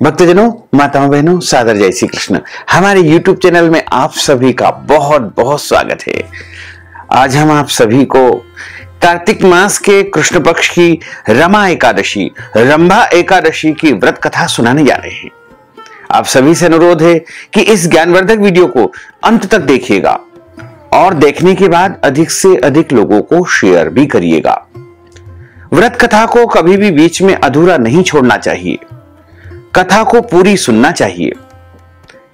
भक्तजनों, माताओं, बहनों, सादर जय श्री कृष्ण। हमारे YouTube चैनल में आप सभी का बहुत बहुत स्वागत है। आज हम आप सभी को कार्तिक मास के कृष्ण पक्ष की रमा एकादशी, रंभा एकादशी की व्रत कथा सुनाने जा रहे हैं। आप सभी से अनुरोध है कि इस ज्ञानवर्धक वीडियो को अंत तक देखिएगा और देखने के बाद अधिक से अधिक लोगों को शेयर भी करिएगा। व्रत कथा को कभी भी बीच में अधूरा नहीं छोड़ना चाहिए, कथा को पूरी सुनना चाहिए,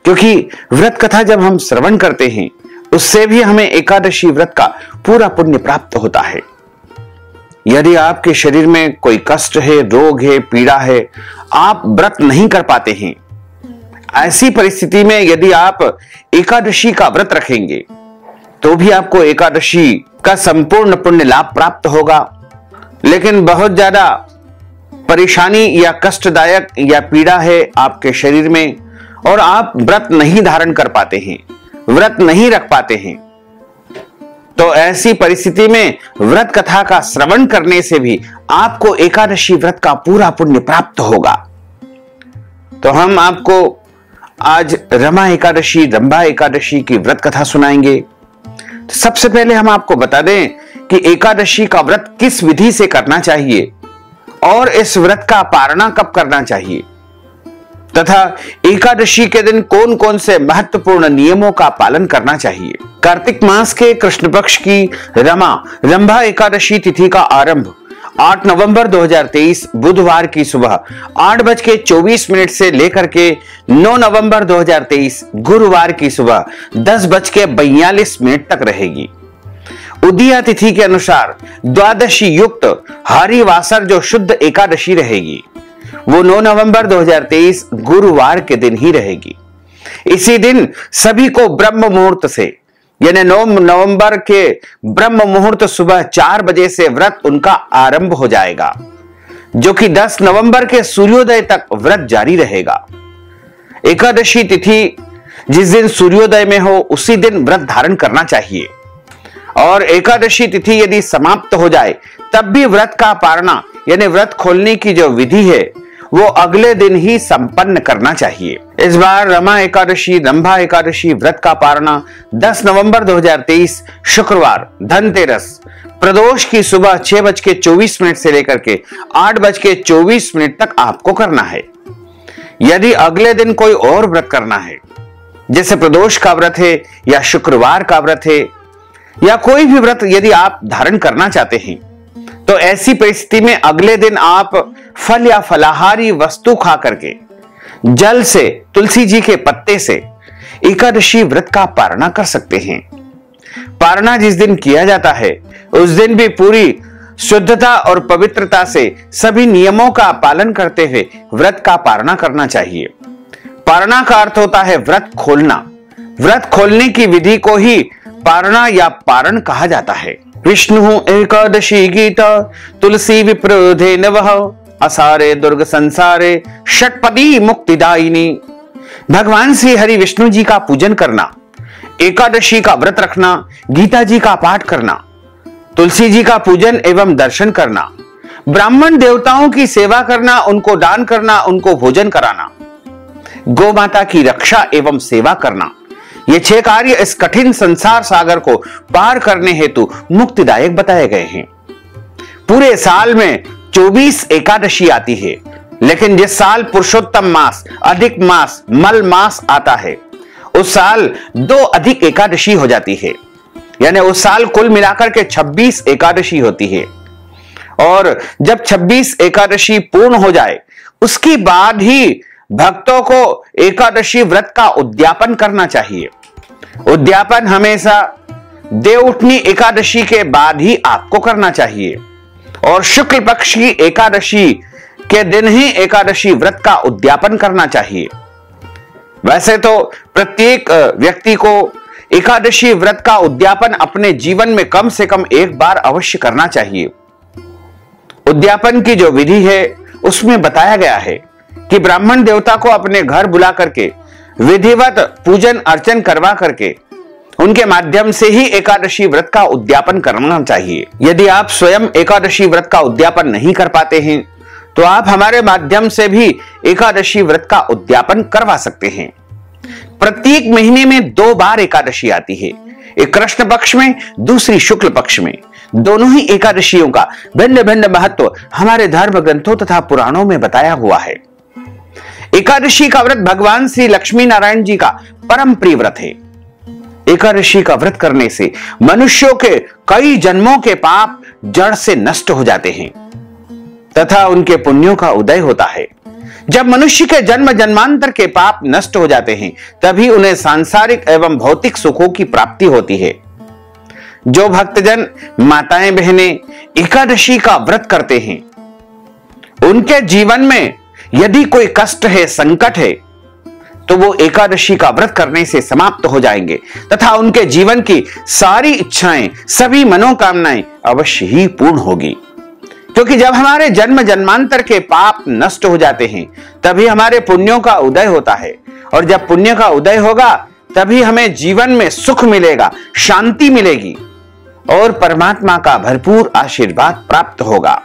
क्योंकि व्रत कथा जब हम श्रवण करते हैं उससे भी हमें एकादशी व्रत का पूरा पुण्य प्राप्त होता है। यदि आपके शरीर में कोई कष्ट है, रोग है, पीड़ा है, आप व्रत नहीं कर पाते हैं, ऐसी परिस्थिति में यदि आप एकादशी का व्रत रखेंगे तो भी आपको एकादशी का संपूर्ण पुण्य लाभ प्राप्त होगा। लेकिन बहुत ज्यादा परेशानी या कष्टदायक या पीड़ा है आपके शरीर में और आप व्रत नहीं धारण कर पाते हैं, व्रत नहीं रख पाते हैं, तो ऐसी परिस्थिति में व्रत कथा का श्रवण करने से भी आपको एकादशी व्रत का पूरा पुण्य प्राप्त होगा। तो हम आपको आज रमा एकादशी, रंभा एकादशी की व्रत कथा सुनाएंगे। तो सबसे पहले हम आपको बता दें कि एकादशी का व्रत किस विधि से करना चाहिए और इस व्रत का पारणा कब करना चाहिए तथा एकादशी के दिन कौन कौन से महत्वपूर्ण नियमों का पालन करना चाहिए। कार्तिक मास के कृष्ण पक्ष की रंभा एकादशी तिथि का आरंभ 8 नवंबर 2023 बुधवार की सुबह 8:24 से लेकर के 9 नवंबर 2023 गुरुवार की सुबह 10:42 तक रहेगी। उदया तिथि के अनुसार द्वादशी युक्त हरिवासर जो शुद्ध एकादशी रहेगी वो 9 नवंबर 2023 गुरुवार के दिन ही रहेगी। इसी दिन सभी को ब्रह्म मुहूर्त से यानी 9 नवंबर के ब्रह्म मुहूर्त सुबह 4 बजे से व्रत उनका आरंभ हो जाएगा, जो कि 10 नवंबर के सूर्योदय तक व्रत जारी रहेगा। एकादशी तिथि जिस दिन सूर्योदय में हो उसी दिन व्रत धारण करना चाहिए और एकादशी तिथि यदि समाप्त हो जाए तब भी व्रत का पारणा यानी व्रत खोलने की जो विधि है वो अगले दिन ही संपन्न करना चाहिए। इस बार रमा एकादशी, रंभा एकादशी व्रत का पारणा 10 नवंबर 2023 शुक्रवार धनतेरस प्रदोष की सुबह 6:24 से लेकर के 8:24 तक आपको करना है। यदि अगले दिन कोई और व्रत करना है, जैसे प्रदोष का व्रत है या शुक्रवार का व्रत है या कोई भी व्रत यदि आप धारण करना चाहते हैं, तो ऐसी परिस्थिति में अगले दिन आप फल या फलाहारी वस्तु खा करके जल से, तुलसी जी के पत्ते से एकादशी व्रत का पारणा कर सकते हैं। पारणा जिस दिन किया जाता है उस दिन भी पूरी शुद्धता और पवित्रता से सभी नियमों का पालन करते हुए व्रत का पारणा करना चाहिए। पारणा का अर्थ होता है व्रत खोलना। व्रत खोलने की विधि को ही पारणा या पारण कहा जाता है। विष्णु एकादशी गीता तुलसी विप्रोधे नवः असारे दुर्ग संसारे षटपदी मुक्तिदायिनी। भगवान श्री हरि विष्णु जी का पूजन करना, एकादशी का व्रत रखना, गीता जी का पाठ करना, तुलसी जी का पूजन एवं दर्शन करना, ब्राह्मण देवताओं की सेवा करना, उनको दान करना, उनको भोजन कराना, गौ माता की रक्षा एवं सेवा करना, ये 6 कार्य इस कठिन संसार सागर को पार करने हेतु मुक्तिदायक बताए गए हैं। पूरे साल में 24 एकादशी आती है, लेकिन जिस साल पुरुषोत्तम मास, अधिक मास, मल मास आता है उस साल 2 अधिक एकादशी हो जाती है, यानी उस साल कुल मिलाकर के 26 एकादशी होती है। और जब 26 एकादशी पूर्ण हो जाए उसके बाद ही भक्तों को एकादशी व्रत का उद्यापन करना चाहिए। उद्यापन हमेशा देवउठनी एकादशी के बाद ही आपको करना चाहिए और शुक्ल पक्ष की एकादशी के दिन ही एकादशी व्रत का उद्यापन करना चाहिए। वैसे तो प्रत्येक व्यक्ति को एकादशी व्रत का उद्यापन अपने जीवन में कम से कम एक बार अवश्य करना चाहिए। उद्यापन की जो विधि है उसमें बताया गया है कि ब्राह्मण देवता को अपने घर बुला करके विधिवत पूजन अर्चन करवा करके उनके माध्यम से ही एकादशी व्रत का उद्यापन करना चाहिए। यदि आप स्वयं एकादशी व्रत का उद्यापन नहीं कर पाते हैं तो आप हमारे माध्यम से भी एकादशी व्रत का उद्यापन करवा सकते हैं। प्रत्येक महीने में 2 बार एकादशी आती है, एक कृष्ण पक्ष में, दूसरी शुक्ल पक्ष में। दोनों ही एकादशियों का भिन्न भिन्न महत्व हमारे धर्म ग्रंथों तथा पुराणों में बताया हुआ है। एकादशी का व्रत भगवान श्री लक्ष्मी नारायण जी का परम प्रिय व्रत है। एकादशी का व्रत करने से मनुष्यों के कई जन्मों के पाप जड़ से नष्ट हो जाते हैं तथा उनके पुण्यों का उदय होता है। जब मनुष्य के जन्म जन्मांतर के पाप नष्ट हो जाते हैं, तभी उन्हें सांसारिक एवं भौतिक सुखों की प्राप्ति होती है। जो भक्तजन माताएं बहनें एकादशी का व्रत करते हैं, उनके जीवन में यदि कोई कष्ट है, संकट है, तो वो एकादशी का व्रत करने से समाप्त हो जाएंगे तथा उनके जीवन की सारी इच्छाएं, सभी मनोकामनाएं अवश्य ही पूर्ण होगी। क्योंकि जब हमारे जन्म जन्मांतर के पाप नष्ट हो जाते हैं, तभी हमारे पुण्यों का उदय होता है, और जब पुण्य का उदय होगा तभी हमें जीवन में सुख मिलेगा, शांति मिलेगी और परमात्मा का भरपूर आशीर्वाद प्राप्त होगा।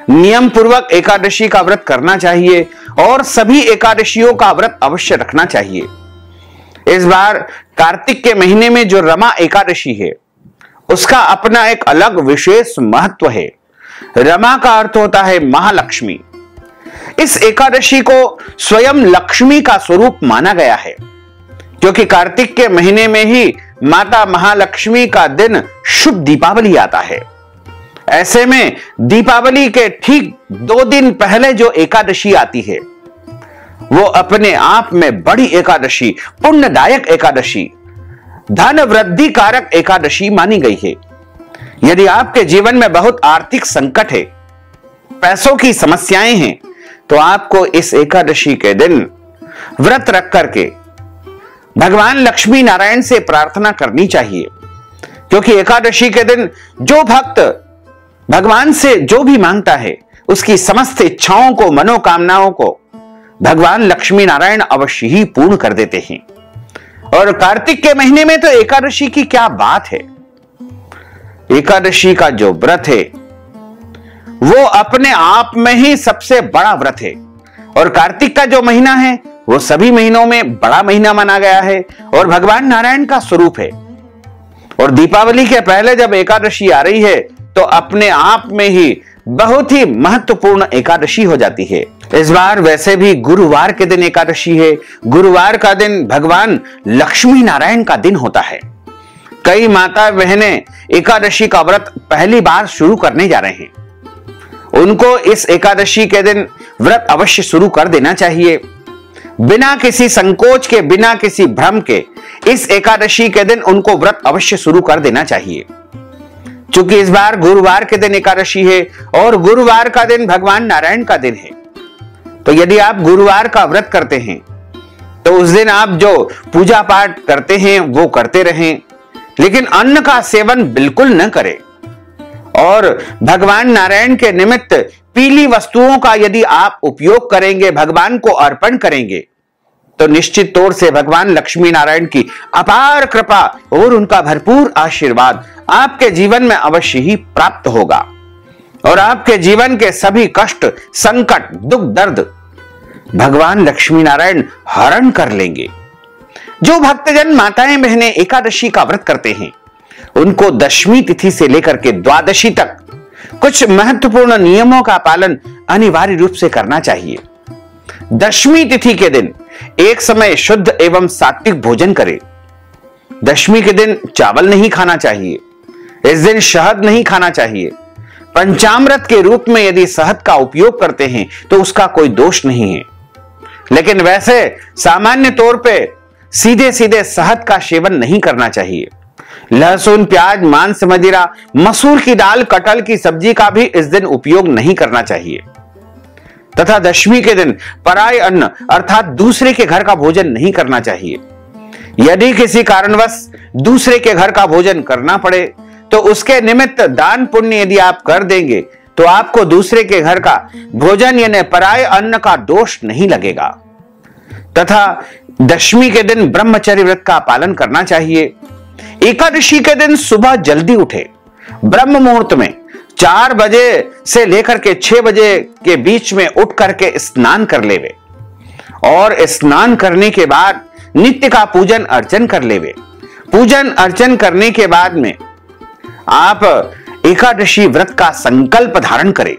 नियम पूर्वक एकादशी का व्रत करना चाहिए और सभी एकादशियों का व्रत अवश्य रखना चाहिए। इस बार कार्तिक के महीने में जो रमा एकादशी है, उसका अपना एक अलग विशेष महत्व है। रमा का अर्थ होता है महालक्ष्मी। इस एकादशी को स्वयं लक्ष्मी का स्वरूप माना गया है, क्योंकि कार्तिक के महीने में ही माता महालक्ष्मी का दिन शुभ दीपावली आता है। ऐसे में दीपावली के ठीक 2 दिन पहले जो एकादशी आती है, वो अपने आप में बड़ी एकादशी, पुण्यदायक एकादशी, धन वृद्धि कारक एकादशी मानी गई है। यदि आपके जीवन में बहुत आर्थिक संकट है, पैसों की समस्याएं हैं, तो आपको इस एकादशी के दिन व्रत रख करके भगवान लक्ष्मी नारायण से प्रार्थना करनी चाहिए। क्योंकि एकादशी के दिन जो भक्त भगवान से जो भी मांगता है, उसकी समस्त इच्छाओं को, मनोकामनाओं को भगवान लक्ष्मी नारायण अवश्य ही पूर्ण कर देते हैं। और कार्तिक के महीने में तो एकादशी की क्या बात है। एकादशी का जो व्रत है, वो अपने आप में ही सबसे बड़ा व्रत है। और कार्तिक का जो महीना है, वो सभी महीनों में बड़ा महीना माना गया है और भगवान नारायण का स्वरूप है। और दीपावली के पहले जब एकादशी आ रही है, तो अपने आप में ही बहुत ही महत्वपूर्ण एकादशी हो जाती है। इस बार वैसे भी गुरुवार के दिन एकादशी है। गुरुवार का दिन भगवान लक्ष्मी नारायण का दिन होता है। कई माता बहनें एकादशी का व्रत पहली बार शुरू करने जा रहे हैं। उनको इस एकादशी के दिन व्रत अवश्य शुरू कर देना चाहिए। बिना किसी संकोच के, बिना किसी भ्रम के इस एकादशी के दिन उनको व्रत अवश्य शुरू कर देना चाहिए। क्योंकि इस बार गुरुवार के दिन एकादशी है और गुरुवार का दिन भगवान नारायण का दिन है। तो यदि आप गुरुवार का व्रत करते हैं, तो उस दिन आप जो पूजा पाठ करते हैं वो करते रहें, लेकिन अन्न का सेवन बिल्कुल न करें। और भगवान नारायण के निमित्त पीली वस्तुओं का यदि आप उपयोग करेंगे, भगवान को अर्पण करेंगे, तो निश्चित तौर से भगवान लक्ष्मी नारायण की अपार कृपा और उनका भरपूर आशीर्वाद आपके जीवन में अवश्य ही प्राप्त होगा और आपके जीवन के सभी कष्ट, संकट, दुख, दर्द भगवान लक्ष्मी नारायण हरण कर लेंगे। जो भक्तजन माताएं बहनें एकादशी का व्रत करते हैं, उनको दशमी तिथि से लेकर के द्वादशी तक कुछ महत्वपूर्ण नियमों का पालन अनिवार्य रूप से करना चाहिए। दशमी तिथि के दिन एक समय शुद्ध एवं सात्विक भोजन करें। दशमी के दिन चावल नहीं खाना चाहिए। इस दिन शहद नहीं खाना चाहिए। पंचामृत के रूप में यदि शहद का उपयोग करते हैं तो उसका कोई दोष नहीं है, लेकिन वैसे सामान्य तौर पे सीधे सीधे शहद का सेवन नहीं करना चाहिए। लहसुन, प्याज, मांस, मदिरा, मसूर की दाल, कटहल की सब्जी का भी इस दिन उपयोग नहीं करना चाहिए। तथा दशमी के दिन पराय अन्न अर्थात दूसरे के घर का भोजन नहीं करना चाहिए। यदि किसी कारणवश दूसरे के घर का भोजन करना पड़े, तो उसके निमित्त दान पुण्य यदि आप कर देंगे, तो आपको दूसरे के घर का भोजन यानी पराय अन्न का दोष नहीं लगेगा। तथा दशमी के दिन ब्रह्मचर्य व्रत का पालन करना चाहिए। एकादशी के दिन सुबह जल्दी उठे, ब्रह्म मुहूर्त में 4 बजे से लेकर के 6 बजे के बीच में उठ करके स्नान कर लेवे और स्नान करने के बाद नित्य का पूजन अर्चन कर लेवे। पूजन अर्चन करने के बाद में आप एकादशी व्रत का संकल्प धारण करें।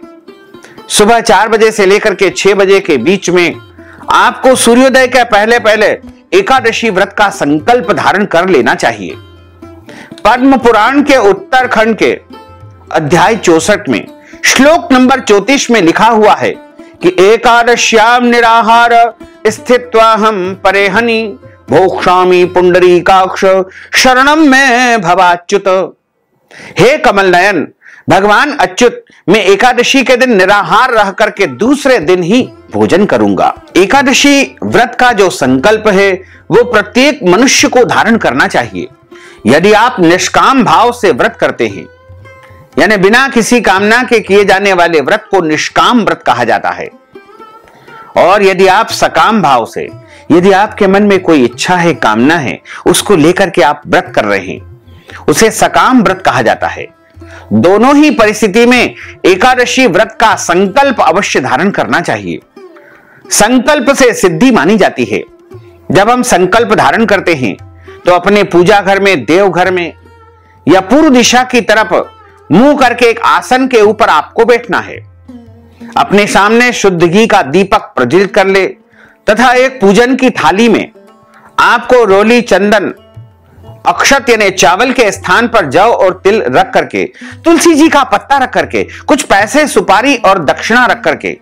सुबह 4 बजे से लेकर के 6 बजे के बीच में आपको सूर्योदय के पहले पहले एकादशी व्रत का संकल्प धारण कर लेना चाहिए। पद्म पुराण के उत्तरखंड के अध्याय 64 में श्लोक नंबर 34 में लिखा हुआ है कि एकादश्याम निराहार स्थित्वाहं परेहनि भोक्ष्यामि पुंडरीकाक्ष शरणम में भवाच्युत। हे कमल नयन भगवान अच्युत, मैं एकादशी के दिन निराहार रह करके दूसरे दिन ही भोजन करूंगा। एकादशी व्रत का जो संकल्प है वो प्रत्येक मनुष्य को धारण करना चाहिए। यदि आप निष्काम भाव से व्रत करते हैं, यानी बिना किसी कामना के किए जाने वाले व्रत को निष्काम व्रत कहा जाता है। और यदि आप सकाम भाव से, यदि आपके मन में कोई इच्छा है, कामना है, उसको लेकर के आप व्रत कर रहे हैं, उसे सकाम व्रत कहा जाता है। दोनों ही परिस्थिति में एकादशी व्रत का संकल्प अवश्य धारण करना चाहिए। संकल्प से सिद्धि मानी जाती है। जब हम संकल्प धारण करते हैं तो अपने पूजा घर में, देवघर में या पूर्व दिशा की तरफ मुंह करके एक आसन के ऊपर आपको बैठना है। अपने सामने शुद्ध घी का दीपक प्रज्वलित कर ले तथा एक पूजन की थाली में आपको रोली, चंदन, अक्षत यानी चावल के स्थान पर जौ और तिल रख करके, तुलसी जी का पत्ता रख करके, कुछ पैसे, सुपारी और दक्षिणा रख करके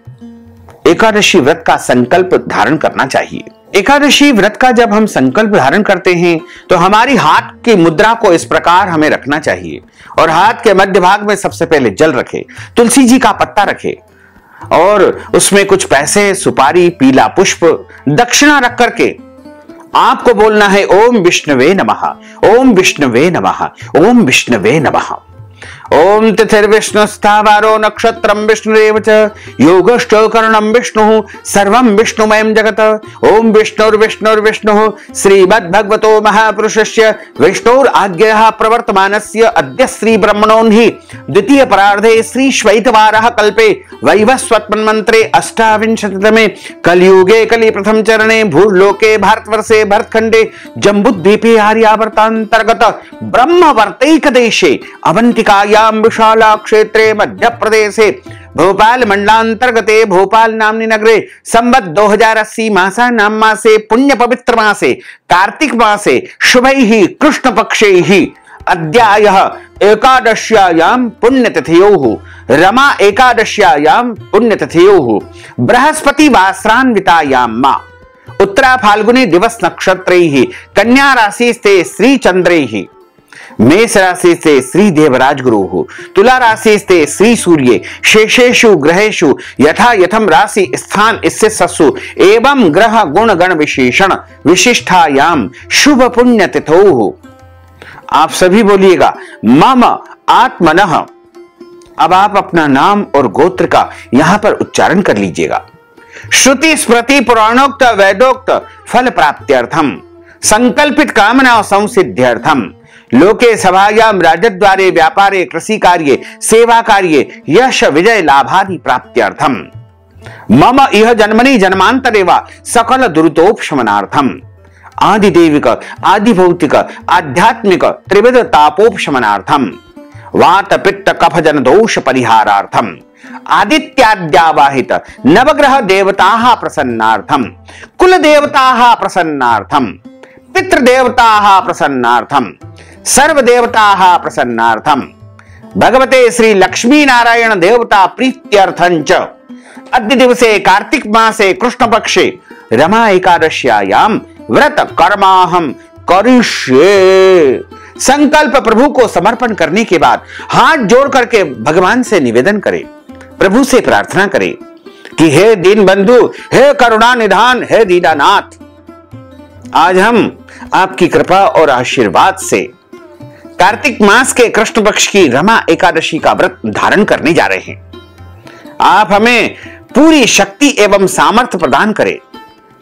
एकादशी व्रत का संकल्प धारण करना चाहिए। एकादशी व्रत का जब हम संकल्प धारण करते हैं तो हमारी हाथ की मुद्रा को इस प्रकार हमें रखना चाहिए और हाथ के मध्य भाग में सबसे पहले जल रखे, तुलसी जी का पत्ता रखे और उसमें कुछ पैसे, सुपारी, पीला पुष्प, दक्षिणा रख करके आपको बोलना है ओम विष्णुवे नमः, ओम विष्णुवे नमः, ओम विष्णुवे नमः। ओम तिथिर्विष्णुस्थावारो नक्षत्रम विष्णुरेव च योगश्च करणम विष्णुः सर्वं विष्णुमयं जगत्। ओम विष्णुर्विष्णुर्विष्णुः श्रीमद्भगवतो महापुरुषस्य विष्णुराज्ञया प्रवर्तमानस्य अद्य श्री ब्रह्मणोन्हि द्वितीय परार्धे श्री श्वैतवारः कल्पे वैवस्वत्मन्वन्त्रे अष्टाविंशतितमे कलियुगे कलि प्रथम चरणे भूर्लोके भारतवर्षे भरतखंडे जम्बूद्वीपे आर्यावर्तांतर्गत ब्रह्मवर्तैक देशे अवंतिकायां विशाला क्षेत्रे मध्य प्रदेशे भोपाल मंडलांतर्गते भोपाल नामनी नगरे संवत 2080 मासानां मासे पुण्य पवित्र मासे कार्तिक मासे शुभैः कृष्ण पक्षैः अद्यायः एकादश्यायां पुण्यतिथयोः रमा एकादश्यायां पुण्यतिथयोः बृहस्पति वासरान्वितायां मा उत्तरा फाल्गुनी दिवस नक्षत्रैः कन्या राशि से श्री चंद्रैः मेष राशि से श्री देवराज गुरु, तुला राशि से श्री सूर्य, शेषेषु ग्रहेषु यथा यथम राशि स्थान इससे ससु एवं ग्रह गुण गण विशेषण विशिष्टायाम शुभ पुण्य तिथौ। आप सभी बोलिएगा मम आत्मनः। अब आप अपना नाम और गोत्र का यहां पर उच्चारण कर लीजिएगा। श्रुति स्मृति पुराणोक्त वेदोक्त फल प्राप्त्यर्थम संकल्पित कामना संसिद्ध्यर्थम लोके सभायां राजद्वारे व्यापारे कृषि कार्ये सेवा कार्ये यश विजय लाभादि प्राप्त्यर्थम मम इह जन्मनि जन्मांतरेवा सकल दुरितोपशमनार्थम आदिदेविक आदिभौतिक आध्यात्मिक त्रिविध तापोपशमनार्थम वात पित्त कफ जन दोष परिहारार्थम आदित्याद्यावाहित नवग्रह देवताः प्रसन्नार्थम कुल देवताः प्रसन्नार्थम पितृदेवताः प्रसन्नार्थम सर्व देवताः प्रसन्नार्थम भगवते श्री लक्ष्मी नारायण देवता प्रीत्यर्थंच अद्य दिवसे कार्तिक मासे कृष्ण पक्षे रमा एकादश्यायां व्रत कर्माहम करिष्ये। संकल्प प्रभु को समर्पण करने के बाद हाथ जोड़ करके भगवान से निवेदन करें, प्रभु से प्रार्थना करें कि हे दीन बंधु, हे करुणा निधान, हे दीनानाथ, आज हम आपकी कृपा और आशीर्वाद से कार्तिक मास के कृष्ण पक्ष की रमा एकादशी का व्रत धारण करने जा रहे हैं। आप हमें पूरी शक्ति एवं सामर्थ्य प्रदान करें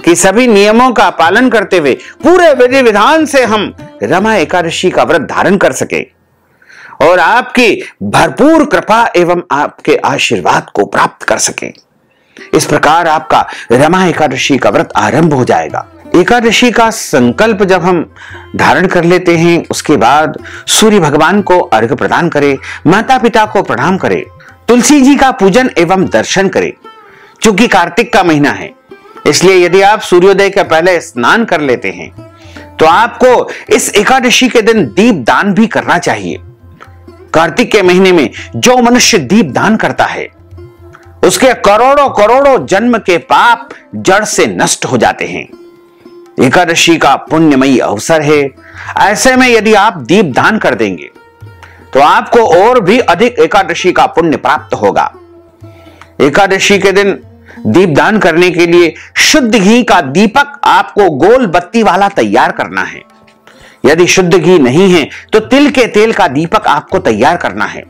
कि सभी नियमों का पालन करते हुए पूरे विधि विधान से हम रमा एकादशी का व्रत धारण कर सके और आपकी भरपूर कृपा एवं आपके आशीर्वाद को प्राप्त कर सकें। इस प्रकार आपका रमा एकादशी का व्रत आरंभ हो जाएगा। एकादशी का संकल्प जब हम धारण कर लेते हैं, उसके बाद सूर्य भगवान को अर्घ्य प्रदान करें, माता पिता को प्रणाम करें, तुलसी जी का पूजन एवं दर्शन करें। चूंकि कार्तिक का महीना है, इसलिए यदि आप सूर्योदय के पहले स्नान कर लेते हैं तो आपको इस एकादशी के दिन दीप दान भी करना चाहिए। कार्तिक के महीने में जो मनुष्य दीप दान करता है उसके करोड़ों करोड़ों जन्म के पाप जड़ से नष्ट हो जाते हैं। एकादशी का पुण्यमयी अवसर है। ऐसे में यदि आप दीप दान कर देंगे तो आपको और भी अधिक एकादशी का पुण्य प्राप्त होगा। एकादशी के दिन दीप दान करने के लिए शुद्ध घी का दीपक आपको गोल बत्ती वाला तैयार करना है। यदि शुद्ध घी नहीं है तो तिल के तेल का दीपक आपको तैयार करना है।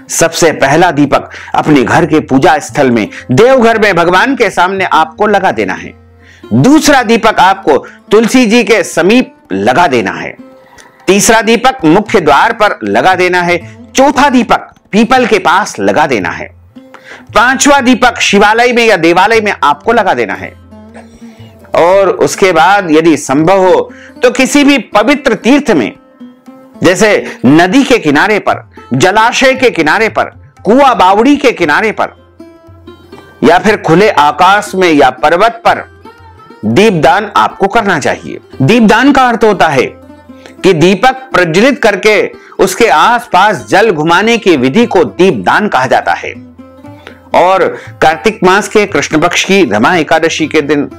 सबसे पहला दीपक अपने घर के पूजा स्थल में, देवघर में भगवान के सामने आपको लगा देना है। दूसरा दीपक आपको तुलसी जी के समीप लगा देना है। तीसरा दीपक मुख्य द्वार पर लगा देना है। चौथा दीपक पीपल के पास लगा देना है। पांचवा दीपक शिवालय में या देवालय में आपको लगा देना है। और उसके बाद यदि संभव हो तो किसी भी पवित्र तीर्थ में, जैसे नदी के किनारे पर, जलाशय के किनारे पर, कुआं बावड़ी के किनारे पर, या फिर खुले आकाश में या पर्वत पर दीपदान आपको करना चाहिए। दीपदान का अर्थ होता है कि दीपक प्रज्वलित करके उसके आसपास जल घुमाने की विधि को दीपदान कहा जाता है। और कार्तिक मास के कृष्ण पक्ष की रमा एकादशी के दिन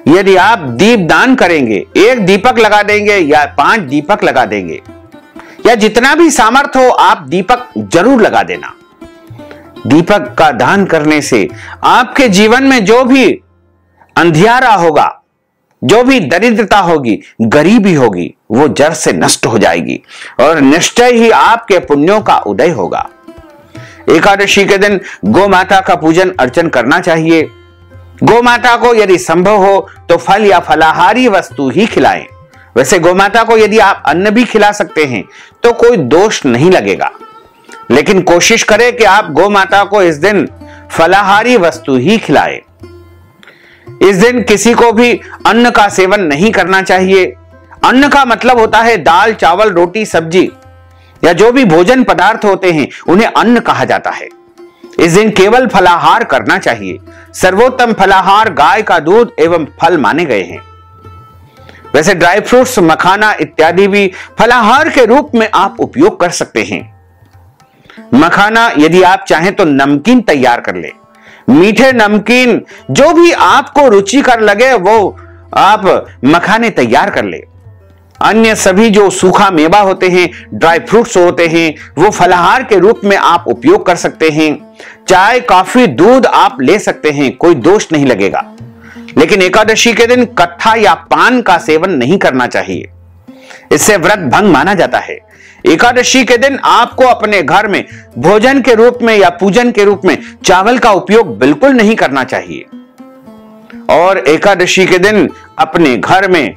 यदि आप दीपदान करेंगे, एक दीपक लगा देंगे या 5 दीपक लगा देंगे, या जितना भी सामर्थ्य हो आप दीपक जरूर लगा देना। दीपक का दान करने से आपके जीवन में जो भी अंधियारा होगा, जो भी दरिद्रता होगी, गरीबी होगी, वो जड़ से नष्ट हो जाएगी और निश्चय ही आपके पुण्यों का उदय होगा। एकादशी के दिन गौ माता का पूजन अर्चन करना चाहिए। गौ माता को यदि संभव हो तो फल या फलाहारी वस्तु ही खिलाएं। वैसे गौ माता को यदि आप अन्न भी खिला सकते हैं तो कोई दोष नहीं लगेगा, लेकिन कोशिश करें कि आप गौ माता को इस दिन फलाहारी वस्तु ही खिलाएं। इस दिन किसी को भी अन्न का सेवन नहीं करना चाहिए। अन्न का मतलब होता है दाल, चावल, रोटी, सब्जी या जो भी भोजन पदार्थ होते हैं उन्हें अन्न कहा जाता है। इस दिन केवल फलाहार करना चाहिए। सर्वोत्तम फलाहार गाय का दूध एवं फल माने गए हैं। वैसे ड्राई फ्रूट्स, मखाना इत्यादि भी फलाहार के रूप में आप उपयोग कर सकते हैं। मखाना यदि आप चाहें तो नमकीन तैयार कर ले। मीठे नमकीन जो भी आपको रुचिकर लगे वो आप मखाने तैयार कर ले। अन्य सभी जो सूखा मेवा होते हैं, ड्राई फ्रूट्स होते हैं, वो फलाहार के रूप में आप उपयोग कर सकते हैं। चाय, कॉफी, दूध आप ले सकते हैं, कोई दोष नहीं लगेगा। लेकिन एकादशी के दिन कट्ठा या पान का सेवन नहीं करना चाहिए, इससे व्रत भंग माना जाता है। एकादशी के दिन आपको अपने घर में भोजन के रूप में या पूजन के रूप में चावल का उपयोग बिल्कुल नहीं करना चाहिए। और एकादशी के दिन अपने घर में,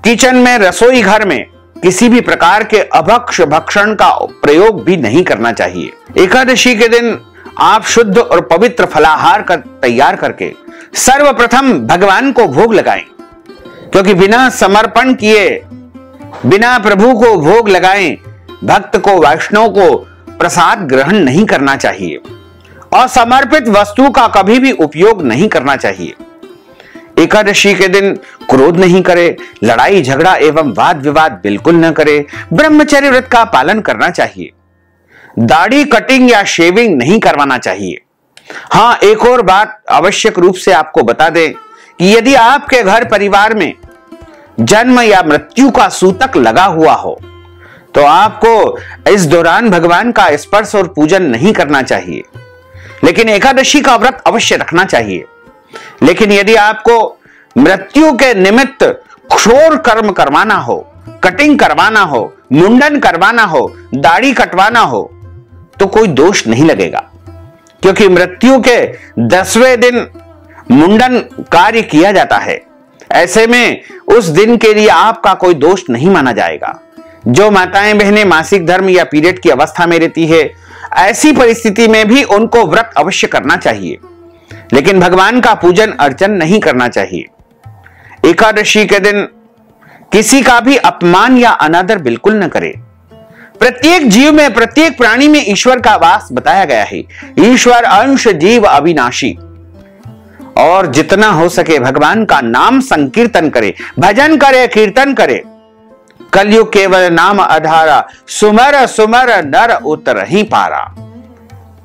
किचन में, रसोई घर में किसी भी प्रकार के अभक्ष भक्षण का प्रयोग भी नहीं करना चाहिए। एकादशी के दिन आप शुद्ध और पवित्र फलाहार तैयार करके सर्वप्रथम भगवान को भोग लगाएं, क्योंकि बिना समर्पण किए, बिना प्रभु को भोग लगाएं, भक्त को, वैष्णव को प्रसाद ग्रहण नहीं करना चाहिए। असमर्पित वस्तु का कभी भी उपयोग नहीं करना चाहिए। एकादशी के दिन क्रोध नहीं करे, लड़ाई झगड़ा एवं वाद विवाद बिल्कुल न करे। ब्रह्मचर्य व्रत का पालन करना चाहिए। दाढ़ी कटिंग या शेविंग नहीं करवाना चाहिए। हाँ, एक और बात आवश्यक रूप से आपको बता दें कि यदि आपके घर परिवार में जन्म या मृत्यु का सूतक लगा हुआ हो तो आपको इस दौरान भगवान का स्पर्श और पूजन नहीं करना चाहिए, लेकिन एकादशी का व्रत अवश्य रखना चाहिए। लेकिन यदि आपको मृत्यु के निमित्त क्षौर कर्म करवाना हो, कटिंग करवाना हो, मुंडन करवाना हो, दाढ़ी कटवाना हो तो कोई दोष नहीं लगेगा, क्योंकि मृत्यु के 10वें दिन मुंडन कार्य किया जाता है। ऐसे में उस दिन के लिए आपका कोई दोष नहीं माना जाएगा। जो माताएं बहनें मासिक धर्म या पीरियड की अवस्था में रहती है, ऐसी परिस्थिति में भी उनको व्रत अवश्य करना चाहिए, लेकिन भगवान का पूजन अर्चन नहीं करना चाहिए। एकादशी के दिन किसी का भी अपमान या अनादर बिल्कुल न करें। प्रत्येक जीव में, प्रत्येक प्राणी में ईश्वर का वास बताया गया है। ईश्वर अंश जीव अविनाशी। और जितना हो सके भगवान का नाम संकीर्तन करे, भजन करे, कीर्तन करे। कलयुग केवल नाम आधारा, सुमर सुमर नर उतर ही पारा।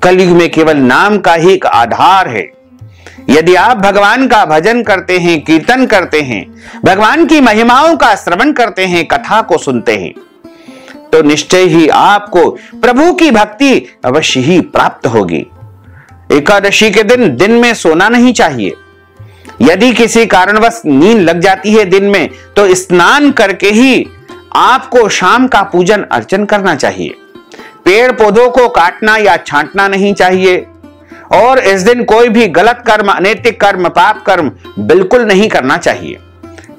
कलयुग में केवल नाम का ही एक आधार है। यदि आप भगवान का भजन करते हैं, कीर्तन करते हैं, भगवान की महिमाओं का श्रवण करते हैं, कथा को सुनते हैं, तो निश्चय ही आपको प्रभु की भक्ति अवश्य ही प्राप्त होगी। एकादशी के दिन में सोना नहीं चाहिए। यदि किसी कारणवश नींद लग जाती है दिन में, तो स्नान करके ही आपको शाम का पूजन अर्चन करना चाहिए। पेड़ पौधों को काटना या छांटना नहीं चाहिए। और इस दिन कोई भी गलत कर्म, अनैतिक कर्म, पाप कर्म बिल्कुल नहीं करना चाहिए।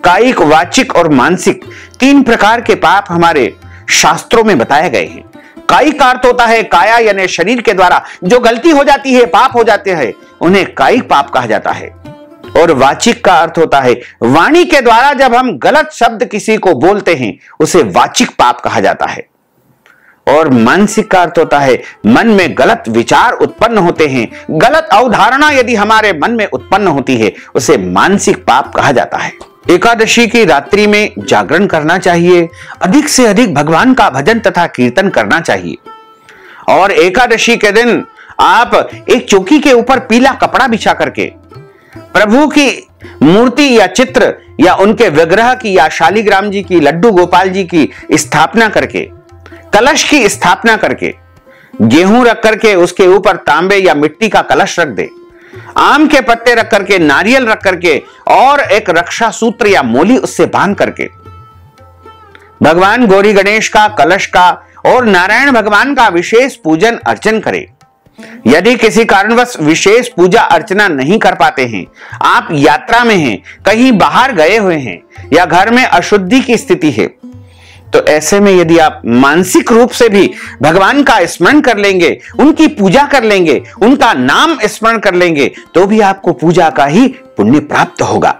कायिक, वाचिक और मानसिक 3 प्रकार के पाप हमारे शास्त्रों में बताए गए हैं। कायिक का अर्थ होता है काया यानी शरीर के द्वारा जो गलती हो जाती है, पाप हो जाते हैं, उन्हें कायिक पाप कहा जाता है। और वाचिक का अर्थ होता है वाणी के द्वारा जब हम गलत शब्द किसी को बोलते हैं, उसे वाचिक पाप कहा जाता है। और मानसिक का अर्थ होता है मन में गलत विचार उत्पन्न होते हैं, गलत अवधारणा यदि हमारे मन में उत्पन्न होती है, उसे मानसिक पाप कहा जाता है। एकादशी की रात्रि में जागरण करना चाहिए। अधिक से अधिक भगवान का भजन तथा कीर्तन करना चाहिए। और एकादशी के दिन आप एक चौकी के ऊपर पीला कपड़ा बिछा करके प्रभु की मूर्ति या चित्र या उनके विग्रह की या शालिग्राम जी की, लड्डू गोपाल जी की स्थापना करके, कलश की स्थापना करके, गेहूं रख करके उसके ऊपर तांबे या मिट्टी का कलश रख दे, आम के पत्ते रख करके, नारियल रख करके और एक रक्षा सूत्र या मोली उससे बांध करके भगवान गौरी गणेश का, कलश का और नारायण भगवान का विशेष पूजन अर्चन करें। यदि किसी कारणवश विशेष पूजा अर्चना नहीं कर पाते हैं, आप यात्रा में हैं, कहीं बाहर गए हुए हैं या घर में अशुद्धि की स्थिति है, तो ऐसे में यदि आप मानसिक रूप से भी भगवान का स्मरण कर लेंगे, उनकी पूजा कर लेंगे, उनका नाम स्मरण कर लेंगे, तो भी आपको पूजा का ही पुण्य प्राप्त होगा।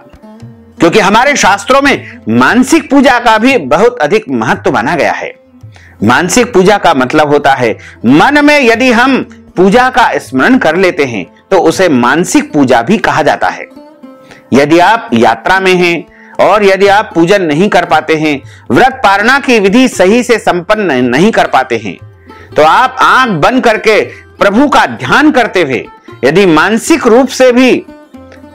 क्योंकि हमारे शास्त्रों में मानसिक पूजा का भी बहुत अधिक महत्व माना गया है। मानसिक पूजा का मतलब होता है मन में यदि हम पूजा का स्मरण कर लेते हैं तो उसे मानसिक पूजा भी कहा जाता है। यदि आप यात्रा में हैं और यदि आप पूजन नहीं कर पाते हैं, व्रत पारणा की विधि सही से संपन्न नहीं कर पाते हैं, तो आप आंख बंद करके प्रभु का ध्यान करते हुए यदि मानसिक रूप से भी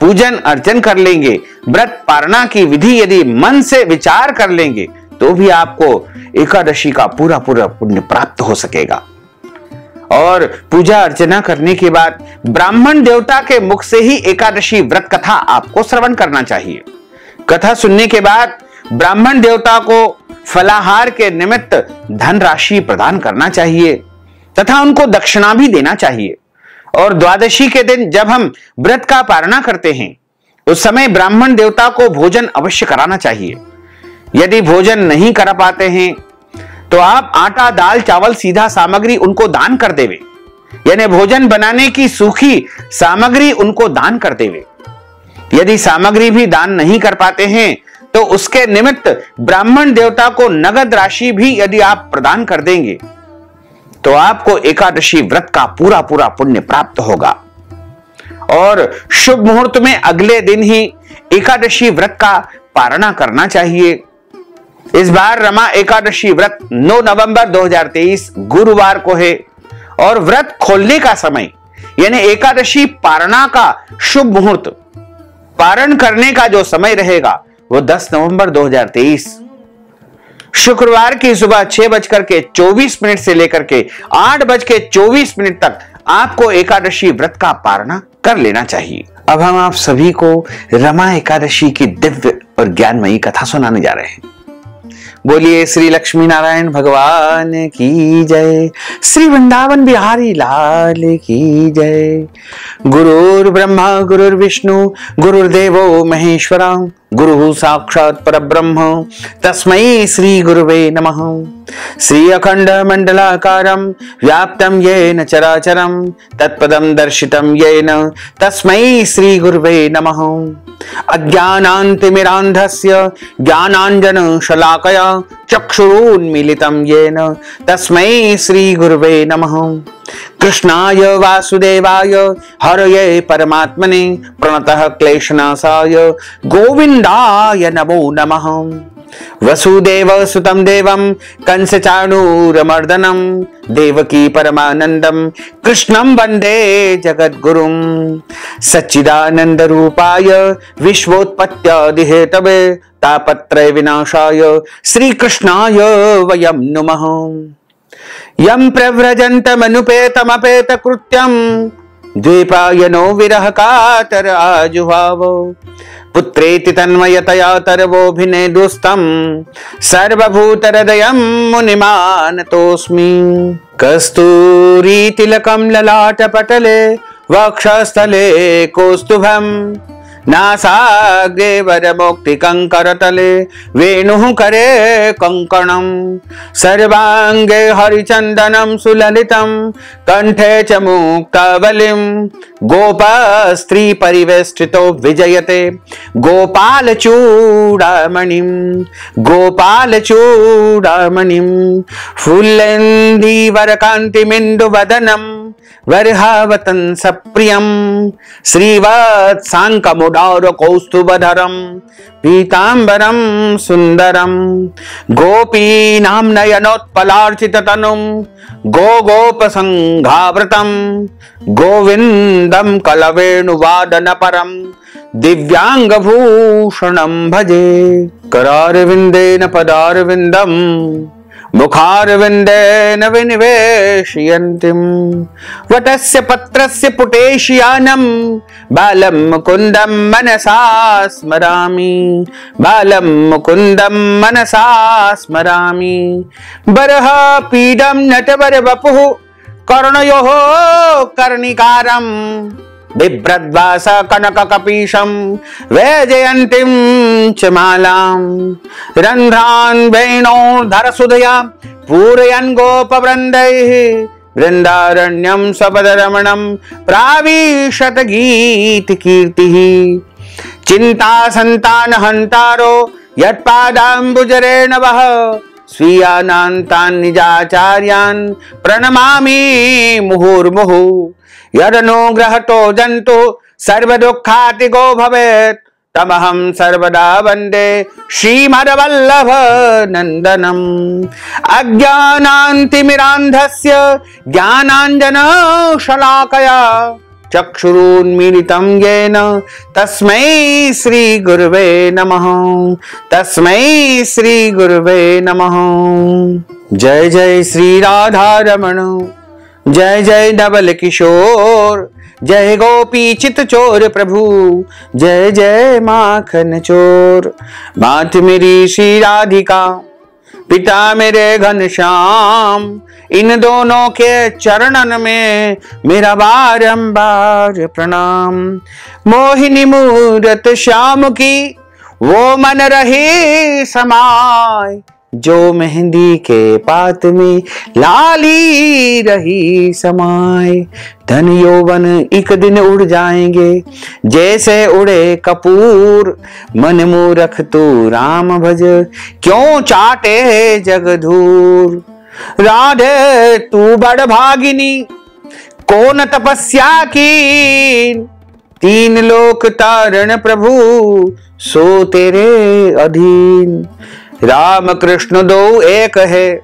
पूजन अर्चन कर लेंगे, व्रत पारणा की विधि यदि मन से विचार कर लेंगे, तो भी आपको एकादशी का पूरा पूरा पुण्य प्राप्त हो सकेगा। और पूजा अर्चना करने के बाद ब्राह्मण देवता के मुख से ही एकादशी व्रत कथा आपको श्रवण करना चाहिए। कथा सुनने के बाद ब्राह्मण देवता को फलाहार के निमित्त धनराशि प्रदान करना चाहिए तथा उनको दक्षिणा भी देना चाहिए। और द्वादशी के दिन जब हम व्रत का पारणा करते हैं, उस समय ब्राह्मण देवता को भोजन अवश्य कराना चाहिए। यदि भोजन नहीं कर पाते हैं तो आप आटा, दाल, चावल, सीधा सामग्री उनको दान कर देवे, यानी भोजन बनाने की सूखी सामग्री उनको दान कर देवे। यदि सामग्री भी दान नहीं कर पाते हैं तो उसके निमित्त ब्राह्मण देवता को नगद राशि भी यदि आप प्रदान कर देंगे तो आपको एकादशी व्रत का पूरा पूरा पुण्य प्राप्त होगा। और शुभ मुहूर्त में अगले दिन ही एकादशी व्रत का पारणा करना चाहिए। इस बार रमा एकादशी व्रत 9 नवंबर 2023 गुरुवार को है और व्रत खोलने का समय यानी एकादशी पारणा का शुभ मुहूर्त, पारण करने का जो समय रहेगा वो 10 नवंबर 2023 शुक्रवार की सुबह 6:24 से लेकर के 8:24 तक आपको एकादशी व्रत का पारणा कर लेना चाहिए। अब हम आप सभी को रमा एकादशी की दिव्य और ज्ञानमयी कथा सुनाने जा रहे हैं। बोलिए श्री लक्ष्मी नारायण भगवान की जय, श्री वृंदावन बिहारी लाल की जय। गुरुर् ब्रह्मा गुरुर्विष्णु गुरुर्देवो महेश्वरा, गुरु साक्षात् परब्रह्म तस्मै श्री गुरुवे नमः। श्री अखंड मंडलाकारं व्याप्तं येन चराचरं तत्पदं दर्शितं येन तस्मै श्री गुरुवे नमः। अज्ञानान्तिमिरान्धस्य ज्ञानाञ्जन शलाकया चक्षुरुन्मीलितं येन तस्मै श्री गुरुवे नमः। कृष्णाय वासुदेवाय हरये परमात्मने प्रणतः क्लेशनाशाय गोविन्दाय नमो नमः। वसुदेव सुतं देवं कंसचाणूरमर्दनं देवकी परमानन्दं कृष्णं वन्दे जगद्गुरुं। सच्चिदानंद रूपाय विश्वोत्पत्त्यादिहेतवे तापत्रय विनाशाय श्रीकृष्णाय वयं नुमः। यं प्रव्रजन्तमनुपेतमपेत कृत्यं द्वैपायनो विरह कातर आजुहाव। पुत्रेति तन्मयतया तरवोऽभिनेदुस्तं सर्वभूतहृदयं मुनिमानतोऽस्मि। कस्तूरीतिलकं ललाटपटले वक्षस्थले कौस्तुभं नासाग्रे वरमौक्तिकङ्करतले वेणुः करे कङ्कणं। सर्वाङ्गे हरिचन्दनं सुललितं कंठे च मुक्तावलिं। गोपस्त्री परिवेष्टितो विजयते गोपालचूडामणिं गोपालचूडामणिं। फुल्लेन्दीवरकान्तिमिन्दुवदनं वर्हावतं सप्रियं श्रीवत्साङ्कमुदार कौस्तुभधरं पीताम्बरं सुन्दरं। गोपीनां नयनोत्पलार्चिततनुं गोगोपसङ्घावृतं गोविन्दं कलवेणुवादनपरं दिव्याङ्गभूषणं भजे। करारविन्देन पदारविन्दं मुखारविन्देन विनिवेशयन्तीं। वटस्य पत्रस्य पुटेशियानं बालं मुकुन्दं मनसा स्मरामि बालं मुकुन्दं मनसा स्मरामि। बरह पीडं नटवरवपुः कर्णयोः कर्णिकारं बिभ्रद्वास कनककपीशं वैजयन्तीं च मालां। रन्ध्रान् वेणोर्धरसुधया पूरयन् गोपवृन्दैः वृन्दारण्यं स्वपदरमणं प्राविशत गीतकीर्तिः। चिन्तासन्तानहन्तारो यत्पादाम्बुजरेणवः स्वीयानान्तान् निजाचार्यान् प्रणमामि मुहुर्मुहुः। यदनुग्रहतो जन्तु सर्वदुःखातिगो भवेत् तमहं सर्वदा वन्दे श्रीमद्वल्लभ नन्दनम्। अज्ञानान्तिमिरान्धस्य ज्ञानाञ्जन शलाकया चक्षुरुन्मीलितं येन तस्मै श्री गुरुवे नमः तस्मै श्री गुरुवे नमः। जय जय श्री राधारमण जय जय नवल किशोर जय गोपी चित चोर प्रभु जय जय माखन चोर। मात मेरी श्री राधिका पिता मेरे घनश्याम, इन दोनों के चरणन में मेरा बारंबार प्रणाम। मोहिनी मूरत श्याम की वो मन रहे समाय, जो मेहंदी के पात में लाली रही समाय। धन यौवन एक दिन उड़ जाएंगे जैसे उड़े कपूर, मन मूरख तू राम भज क्यों चाटे जगधूर। राधे तू बड़ भागिनी कौन तपस्या की, तीन लोक तारण प्रभु सो तेरे अधीन। राम कृष्ण दो एक है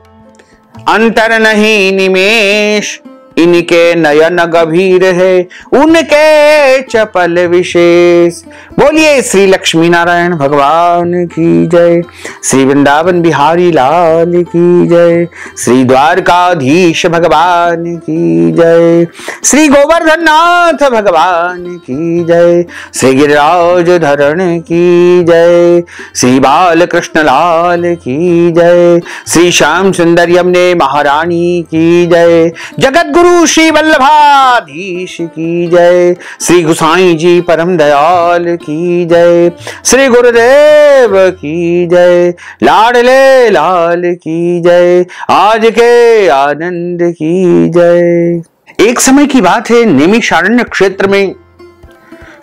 अंतर नहीं निमेश, इनके नयन गंभीर है, उनके चपल विशेष। बोलिए श्री लक्ष्मी नारायण भगवान की जय, श्री वृंदावन बिहारी लाल की जय, श्री द्वारकाधीश भगवान की जय, श्री गोवर्धन नाथ भगवान की जय, श्री गिरिराज धरण की जय, श्री बाल कृष्ण लाल की जय, श्री श्याम सुंदर यमुने महारानी की जय, जगत गुरु श्री वल्लभाधीश की जय, श्री गुसाई जी परम दयाल की जय, श्री गुरुदेव की जय, लाडले लाल की जय, आज के आनंद की जय। एक समय की बात है, नैमिषारण्य क्षेत्र में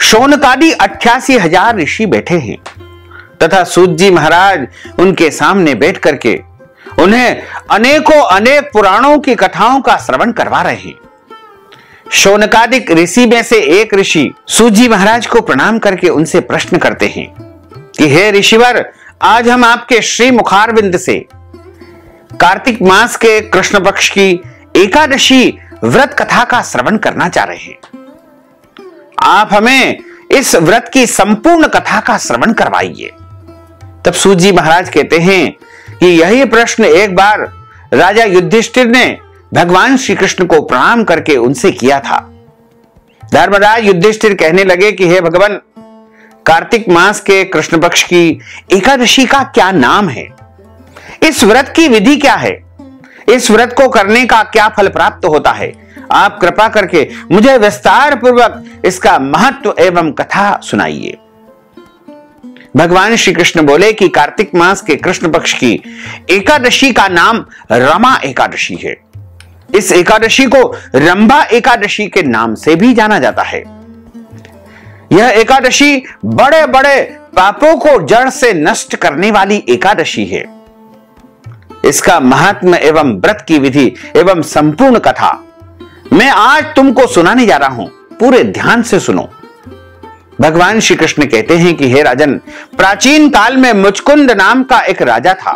शौनकादि 88,000 ऋषि बैठे हैं तथा सूत जी महाराज उनके सामने बैठ करके उन्हें अनेकों अनेक पुराणों की कथाओं का श्रवण करवा रहे हैं। शौनकादिक ऋषि में से एक ऋषि सूत जी महाराज को प्रणाम करके उनसे प्रश्न करते हैं कि हे ऋषिवर, आज हम आपके श्री मुखारविंद से कार्तिक मास के कृष्ण पक्ष की एकादशी व्रत कथा का श्रवण करना चाह रहे हैं। आप हमें इस व्रत की संपूर्ण कथा का श्रवण करवाइए। तब सूत जी महाराज कहते हैं कि यही प्रश्न एक बार राजा युधिष्ठिर ने भगवान श्री कृष्ण को प्रणाम करके उनसे किया था। धर्मराज युधिष्ठिर कहने लगे कि हे भगवान, कार्तिक मास के कृष्ण पक्ष की एकादशी का क्या नाम है? इस व्रत की विधि क्या है? इस व्रत को करने का क्या फल प्राप्त होता है? आप कृपा करके मुझे विस्तार पूर्वक इसका महत्व एवं कथा सुनाइए। भगवान श्री कृष्ण बोले कि कार्तिक मास के कृष्ण पक्ष की एकादशी का नाम रमा एकादशी है। इस एकादशी को रंभा एकादशी के नाम से भी जाना जाता है। यह एकादशी बड़े बड़े पापों को जड़ से नष्ट करने वाली एकादशी है। इसका महात्म्य एवं व्रत की विधि एवं संपूर्ण कथा मैं आज तुमको सुनाने जा रहा हूं, पूरे ध्यान से सुनो। भगवान श्री कृष्ण कहते हैं कि हे राजन, प्राचीन काल में मुचकुंद नाम का एक राजा था।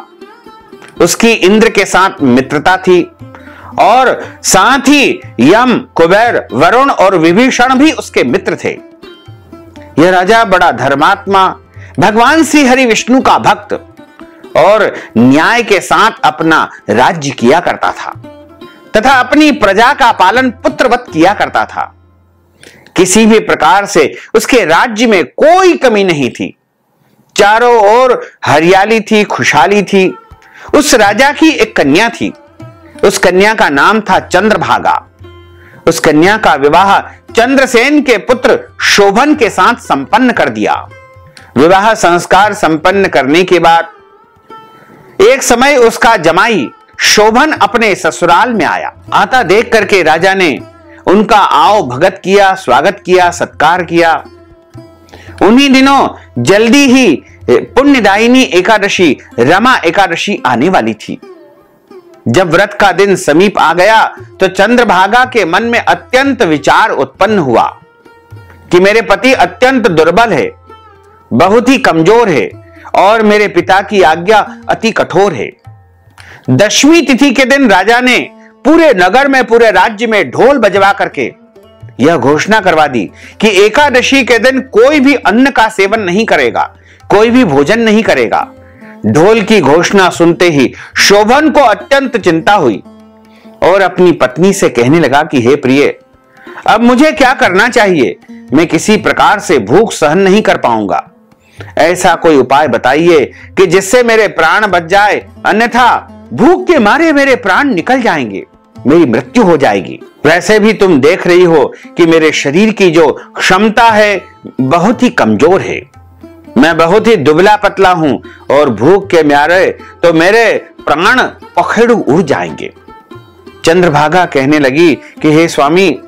उसकी इंद्र के साथ मित्रता थी और साथ ही यम, कुबेर, वरुण और विभीषण भी उसके मित्र थे। यह राजा बड़ा धर्मात्मा, भगवान श्री हरि विष्णु का भक्त और न्याय के साथ अपना राज्य किया करता था तथा अपनी प्रजा का पालन पुत्रवत किया करता था। किसी भी प्रकार से उसके राज्य में कोई कमी नहीं थी। चारों ओर हरियाली थी, खुशहाली थी। उस राजा की एक कन्या थी। उस कन्या का नाम था चंद्रभागा। उस कन्या का विवाह चंद्रसेन के पुत्र शोभन के साथ संपन्न कर दिया। विवाह संस्कार संपन्न करने के बाद एक समय उसका जमाई शोभन अपने ससुराल में आया। आता देख करके राजा ने उनका आओ भगत किया, स्वागत किया, सत्कार किया। उन्हीं दिनों जल्दी ही पुण्यदायिनी एकादशी रमा एकादशी आने वाली थी। जब व्रत का दिन समीप आ गया तो चंद्रभागा के मन में अत्यंत विचार उत्पन्न हुआ कि मेरे पति अत्यंत दुर्बल है, बहुत ही कमजोर है और मेरे पिता की आज्ञा अति कठोर है। दशमी तिथि के दिन राजा ने पूरे नगर में, पूरे राज्य में ढोल बजवा करके यह घोषणा करवा दी कि एकादशी के दिन कोई भी अन्न का सेवन नहीं करेगा, कोई भी भोजन नहीं करेगा। ढोल की घोषणा सुनते ही शोभन को अत्यंत चिंता हुई और अपनी पत्नी से कहने लगा कि हे प्रिय, अब मुझे क्या करना चाहिए? मैं किसी प्रकार से भूख सहन नहीं कर पाऊंगा। ऐसा कोई उपाय बताइए कि जिससे मेरे प्राण बच जाए, अन्यथा भूख के मारे मेरे प्राण निकल जाएंगे, मेरी मृत्यु हो जाएगी। वैसे भी तुम देख रही हो कि मेरे शरीर की जो क्षमता है बहुत ही कमजोर है। मैं बहुत ही दुबला पतला हूं और भूख के मारे तो मेरे प्राण पखेड़ू उड़ जाएंगे। चंद्रभागा कहने लगी कि हे स्वामी,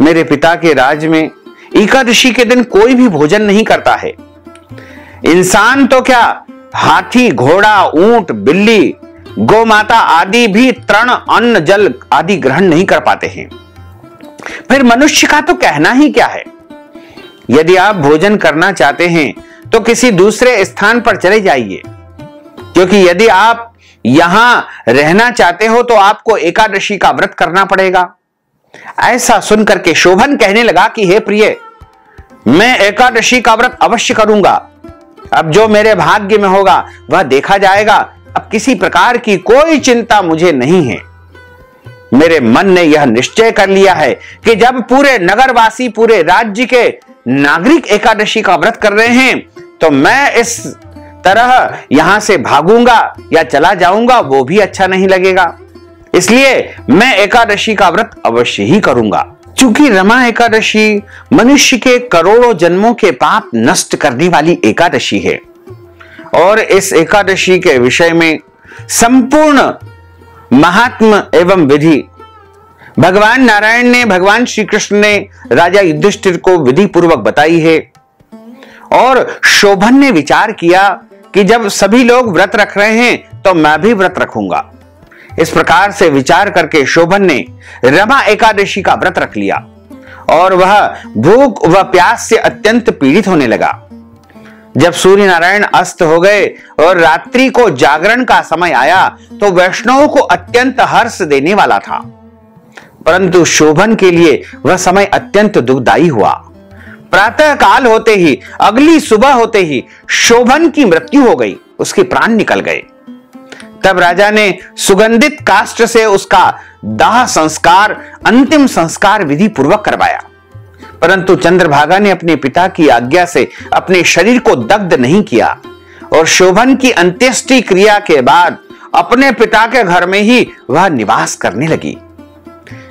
मेरे पिता के राज में एकादशी के दिन कोई भी भोजन नहीं करता है। इंसान तो क्या, हाथी, घोड़ा, ऊंट, बिल्ली, गोमाता आदि भी तृण, अन्न, जल आदि ग्रहण नहीं कर पाते हैं। फिर मनुष्य का तो कहना ही क्या है। यदि आप भोजन करना चाहते हैं तो किसी दूसरे स्थान पर चले जाइए, क्योंकि यदि आप यहां रहना चाहते हो तो आपको एकादशी का व्रत करना पड़ेगा। ऐसा सुनकर के शोभन कहने लगा कि हे प्रिय, मैं एकादशी का व्रत अवश्य करूंगा। अब जो मेरे भाग्य में होगा वह देखा जाएगा। अब किसी प्रकार की कोई चिंता मुझे नहीं है। मेरे मन ने यह निश्चय कर लिया है कि जब पूरे नगरवासी, पूरे राज्य के नागरिक एकादशी का व्रत कर रहे हैं तो मैं इस तरह यहां से भागूंगा या चला जाऊंगा वो भी अच्छा नहीं लगेगा। इसलिए मैं एकादशी का व्रत अवश्य ही करूंगा। चूंकि रमा एकादशी मनुष्य के करोड़ों जन्मों के पाप नष्ट करने वाली एकादशी है और इस एकादशी के विषय में संपूर्ण महात्म एवं विधि भगवान नारायण ने, भगवान श्री कृष्ण ने राजा युधिष्ठिर को विधि पूर्वक बताई है। और शोभन ने विचार किया कि जब सभी लोग व्रत रख रहे हैं तो मैं भी व्रत रखूंगा। इस प्रकार से विचार करके शोभन ने रमा एकादशी का व्रत रख लिया और वह भूख व प्यास से अत्यंत पीड़ित होने लगा। जब सूर्य नारायण अस्त हो गए और रात्रि को जागरण का समय आया तो वैष्णवों को अत्यंत हर्ष देने वाला था, परंतु शोभन के लिए वह समय अत्यंत दुखदायी हुआ। प्रातः काल होते ही, अगली सुबह होते ही शोभन की मृत्यु हो गई, उसके प्राण निकल गए। तब राजा ने सुगंधित काष्ठ से उसका दाह संस्कार, अंतिम संस्कार विधि पूर्वक करवाया, परंतु चंद्रभागा ने अपने पिता की आज्ञा से अपने शरीर को दग्ध नहीं किया और शोभन की अंत्येष्टि क्रिया के बाद अपने पिता के घर में ही वह निवास करने लगी।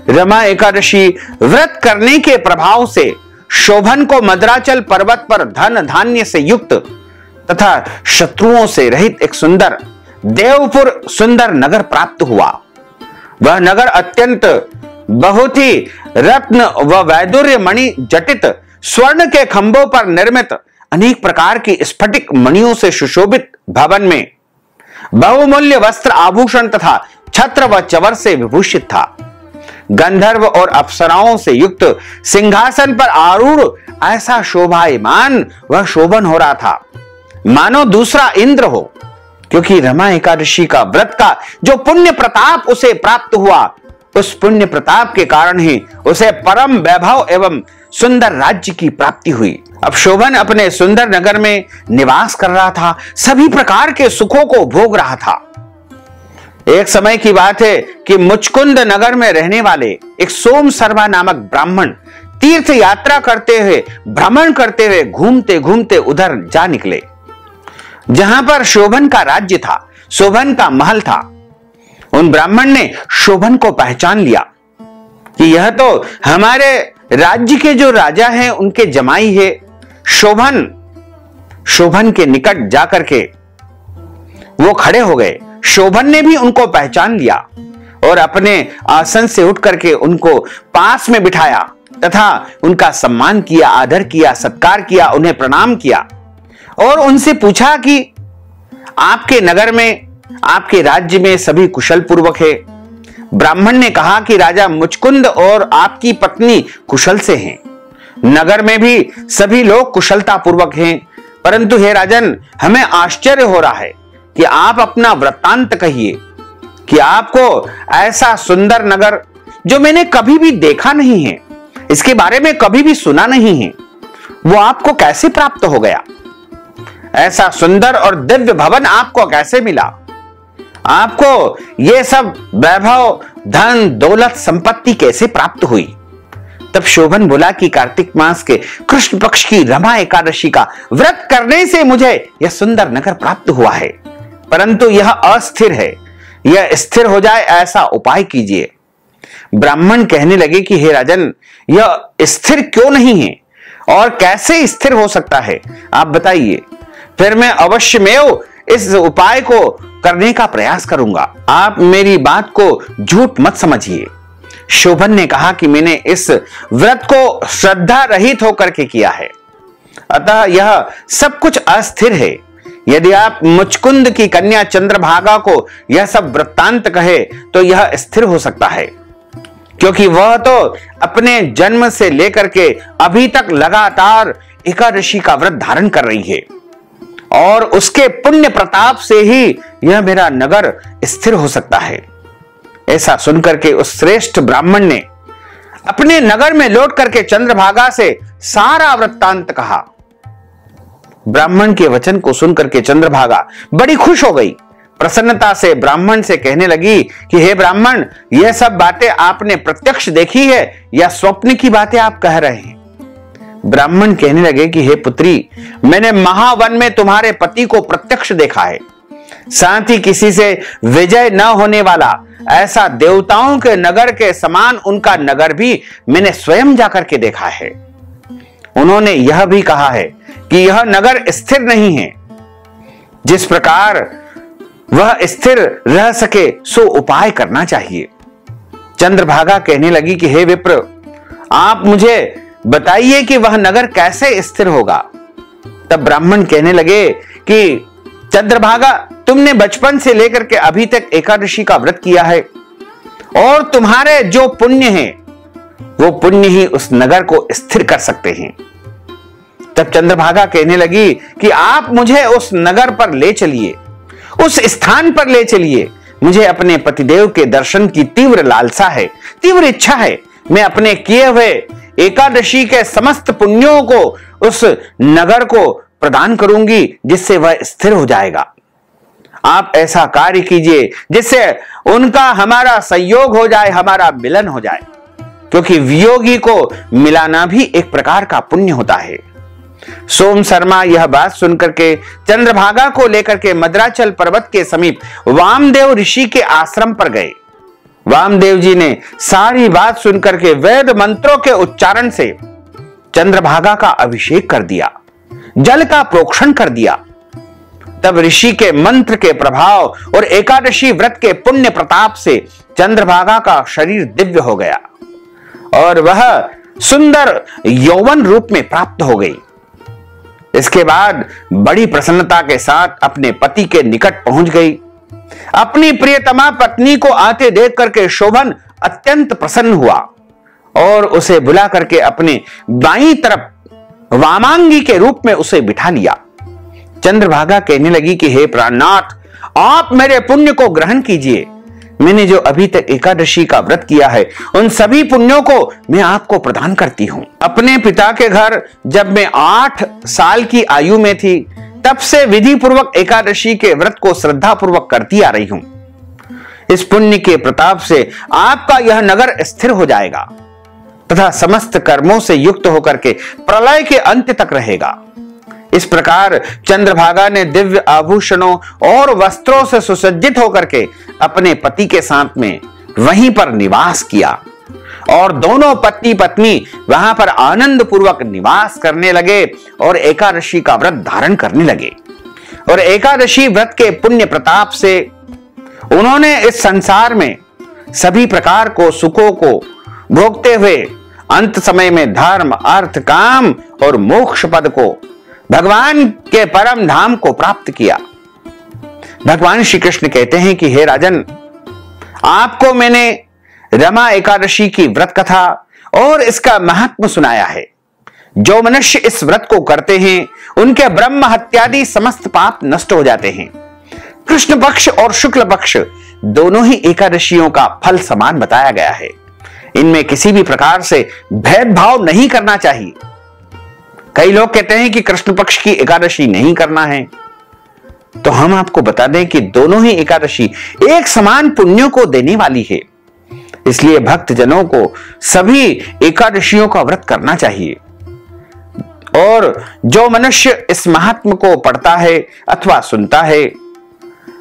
रमा एकादशी व्रत करने के प्रभाव से शोभन को मद्राचल पर्वत पर धन धान्य से युक्त तथा शत्रुओं से रहित एक सुंदर देवपुर सुंदर नगर प्राप्त हुआ। वह नगर अत्यंत बहुत ही रत्न व वैदुर्य मणि जटित स्वर्ण के खंभों पर निर्मित अनेक प्रकार की स्फटिक मणियों से सुशोभित भवन में बहुमूल्य वस्त्र आभूषण तथा छत्र व चवर से विभूषित था। गंधर्व और अप्सराओं से युक्त सिंहासन पर आरूढ़ ऐसा शोभायमान वह शोभन हो रहा था मानो दूसरा इंद्र हो, क्योंकि रमा एकादशी का व्रत का जो पुण्य प्रताप उसे प्राप्त हुआ, उस पुण्य प्रताप के कारण ही उसे परम वैभव एवं सुंदर राज्य की प्राप्ति हुई। अब शोभन अपने सुंदर नगर में निवास कर रहा था, सभी प्रकार के सुखों को भोग रहा था। एक समय की बात है कि मुचकुंद नगर में रहने वाले एक सोम सर्वा नामक ब्राह्मण तीर्थ यात्रा करते हुए, भ्रमण करते हुए, घूमते घूमते उधर जा निकले जहां पर शोभन का राज्य था, शोभन का महल था। उन ब्राह्मण ने शोभन को पहचान लिया कि यह तो हमारे राज्य के जो राजा हैं उनके जमाई है शोभन। शोभन के निकट जाकर के वो खड़े हो गए। शोभन ने भी उनको पहचान लिया और अपने आसन से उठ करके उनको पास में बिठाया तथा उनका सम्मान किया, आदर किया, सत्कार किया, उन्हें प्रणाम किया और उनसे पूछा कि आपके नगर में, आपके राज्य में सभी कुशल पूर्वक है। ब्राह्मण ने कहा कि राजा मुचकुंद और आपकी पत्नी कुशल से हैं। नगर में भी सभी लोग कुशलता पूर्वक हैं, परंतु हे राजन, हमें आश्चर्य हो रहा है कि आप अपना वृत्तांत कहिए कि आपको ऐसा सुंदर नगर जो मैंने कभी भी देखा नहीं है, इसके बारे में कभी भी सुना नहीं है, वो आपको कैसे प्राप्त हो गया? ऐसा सुंदर और दिव्य भवन आपको कैसे मिला? आपको ये सब वैभव, धन, दौलत, संपत्ति कैसे प्राप्त हुई? तब शोभन बोला कि कार्तिक मास के कृष्ण पक्ष की रमा एकादशी का व्रत करने से मुझे यह सुंदर नगर प्राप्त हुआ है, परंतु यह अस्थिर है, यह स्थिर हो जाए ऐसा उपाय कीजिए। ब्राह्मण कहने लगे कि हे राजन, यह स्थिर क्यों नहीं है और कैसे स्थिर हो सकता है, आप बताइए, फिर मैं अवश्यमेव इस उपाय को करने का प्रयास करूंगा। आप मेरी बात को झूठ मत समझिए। शोभन ने कहा कि मैंने इस व्रत को श्रद्धा रहित होकर के किया है, अतः यह सब कुछ अस्थिर है। यदि आप मुचकुंद की कन्या चंद्रभागा को यह सब वृत्तांत कहे तो यह स्थिर हो सकता है, क्योंकि वह तो अपने जन्म से लेकर के अभी तक लगातार एकादशी का व्रत धारण कर रही है और उसके पुण्य प्रताप से ही यह मेरा नगर स्थिर हो सकता है। ऐसा सुनकर के उस श्रेष्ठ ब्राह्मण ने अपने नगर में लौट करके चंद्रभागा से सारा वृत्तांत कहा। ब्राह्मण के वचन को सुनकर के चंद्रभागा बड़ी खुश हो गई। प्रसन्नता से ब्राह्मण से कहने लगी कि हे ब्राह्मण, यह सब बातें आपने प्रत्यक्ष देखी है या स्वप्न की बातें आप कह रहे हैं? ब्राह्मण कहने लगे कि हे पुत्री, मैंने महावन में तुम्हारे पति को प्रत्यक्ष देखा है, साथ ही किसी से विजय न होने वाला ऐसा देवताओं के नगर के समान उनका नगर भी मैंने स्वयं जाकर के देखा है। उन्होंने यह भी कहा है कि यह नगर स्थिर नहीं है, जिस प्रकार वह स्थिर रह सके सो उपाय करना चाहिए। चंद्रभागा कहने लगी कि हे विप्र, आप मुझे बताइए कि वह नगर कैसे स्थिर होगा। तब ब्राह्मण कहने लगे कि चंद्रभागा, तुमने बचपन से लेकर के अभी तक एकादशी का व्रत किया है और तुम्हारे जो पुण्य हैं वो पुण्य ही उस नगर को स्थिर कर सकते हैं। तब चंद्रभागा कहने लगी कि आप मुझे उस नगर पर ले चलिए, उस स्थान पर ले चलिए। मुझे अपने पतिदेव के दर्शन की तीव्र लालसा है, तीव्र इच्छा है। मैं अपने किए हुए एकादशी के समस्त पुण्यों को उस नगर को प्रदान करूंगी, जिससे वह स्थिर हो जाएगा। आप ऐसा कार्य कीजिए जिससे उनका हमारा संयोग हो जाए, हमारा मिलन हो जाए, क्योंकि वियोगी को मिलाना भी एक प्रकार का पुण्य होता है। सोम शर्मा यह बात सुनकर के चंद्रभागा को लेकर के मद्राचल पर्वत के समीप वामदेव ऋषि के आश्रम पर गए। वामदेव जी ने सारी बात सुनकर के वेद मंत्रों के उच्चारण से चंद्रभागा का अभिषेक कर दिया, जल का प्रोक्षण कर दिया। तब ऋषि के मंत्र के प्रभाव और एकादशी व्रत के पुण्य प्रताप से चंद्रभागा का शरीर दिव्य हो गया और वह सुंदर यौवन रूप में प्राप्त हो गई। इसके बाद बड़ी प्रसन्नता के साथ अपने पति के निकट पहुंच गई। अपनी प्रियतमा पत्नी को आते देख करके शोभन अत्यंत प्रसन्न हुआ और उसे बुला करके अपने बाईं तरफ वामांगी के रूप में उसे बिठा लिया। चंद्रभागा कहने लगी कि हे प्राणनाथ, आप मेरे पुण्य को ग्रहण कीजिए। मैंने जो अभी तक एकादशी का व्रत किया है उन सभी पुण्यों को मैं आपको प्रदान करती हूं। अपने पिता के घर जब मैं 8 साल की आयु में थी, तब से विधि पूर्वक एकादशी के व्रत को श्रद्धा पूर्वक करती आ रही हूं। इस पुण्य के प्रताप से आपका यह नगर स्थिर हो जाएगा तथा समस्त कर्मों से युक्त होकर के प्रलय के अंत तक रहेगा। इस प्रकार चंद्रभागा ने दिव्य आभूषणों और वस्त्रों से सुसज्जित होकर के अपने पति के साथ में वहीं पर निवास किया और दोनों पति पत्नी वहां पर आनंद पूर्वक निवास करने लगे और एकादशी का व्रत धारण करने लगे। और एकादशी व्रत के पुण्य प्रताप से उन्होंने इस संसार में सभी प्रकार को सुखों को भोगते हुए अंत समय में धर्म, अर्थ, काम और मोक्ष पद को, भगवान के परम धाम को प्राप्त किया। भगवान श्री कृष्ण कहते हैं कि हे राजन, आपको मैंने रमा एकादशी की व्रत कथा और इसका महात्म्य सुनाया है। जो मनुष्य इस व्रत को करते हैं उनके ब्रह्म हत्यादि समस्त पाप नष्ट हो जाते हैं। कृष्ण पक्ष और शुक्ल पक्ष दोनों ही एकादशियों का फल समान बताया गया है। इनमें किसी भी प्रकार से भेदभाव नहीं करना चाहिए। कई लोग कहते हैं कि कृष्ण पक्ष की एकादशी नहीं करना है, तो हम आपको बता दें कि दोनों ही एकादशी एक समान पुण्यों को देने वाली है। इसलिए भक्त जनों को सभी एकादशियों का व्रत करना चाहिए। और जो मनुष्य इस महात्म को पढ़ता है अथवा सुनता है,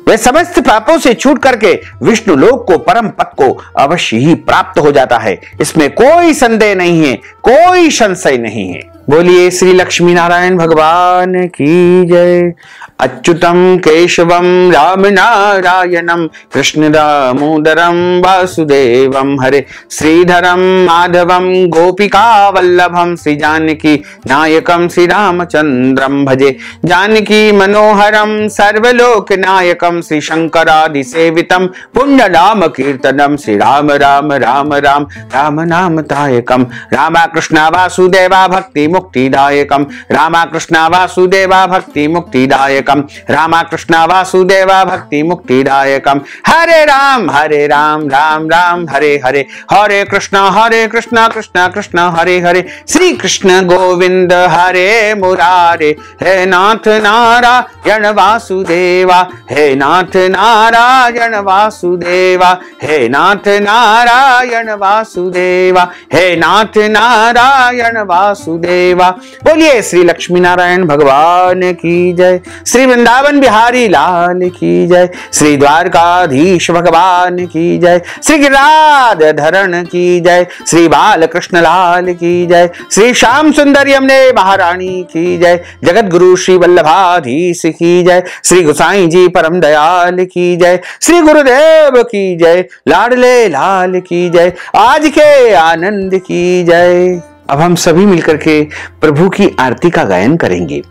वह समस्त पापों से छूट करके विष्णु लोक को, परम पद को अवश्य ही प्राप्त हो जाता है। इसमें कोई संदेह नहीं है, कोई संशय नहीं है। बोलिए श्री लक्ष्मी नारायण भगवान की जय। अच्युतम केशवम राम नारायणम कृष्ण दामोदरम वासुदेवम हरे श्रीधरम माधवम गोपिका वल्लभम श्री जानकी नायकम श्री रामचंद्रम भजे। जानकी मनोहरम सर्वलोक नायकम श्री शंकरादि सेवितम पुण्य नाम कीर्तनम श्री राम राम राम राम राम नाम तायकम। रामा कृष्णा वासुदेवा भक्ति मुक्तिदायकम रामकृष्ण वासुदेवा भक्ति मुक्तिदायकम रामकृष्ण वासुदेवा भक्ति मुक्तिदायकम। हरे राम राम राम हरे हरे, हरे कृष्ण कृष्ण कृष्ण हरे हरे, श्री कृष्ण गोविंद हरे मुरारे, हे नाथ नारायण वासुदेवा, हे नाथ नारायण वासुदेवा, हे नाथ नारायण वासुदेवा, हे नाथ नारायण वासुदेवा। बोलिए श्री लक्ष्मी नारायण भगवान की जय, श्री वृंदावन बिहारी लाल की जय, श्री द्वारकाधीश भगवान की जय, श्री गिरिराज धरण की जय, श्री बालकृष्ण लाल की जय, श्री श्याम सुंदर यमुने महारानी की जय, जगत गुरु श्री वल्लभाधीश की जय, श्री गोसाई जी परम दयाल की जय, श्री गुरुदेव की जय, लाडले लाल की जय, आज के आनंद की जय। अब हम सभी मिलकर के प्रभु की आरती का गायन करेंगे।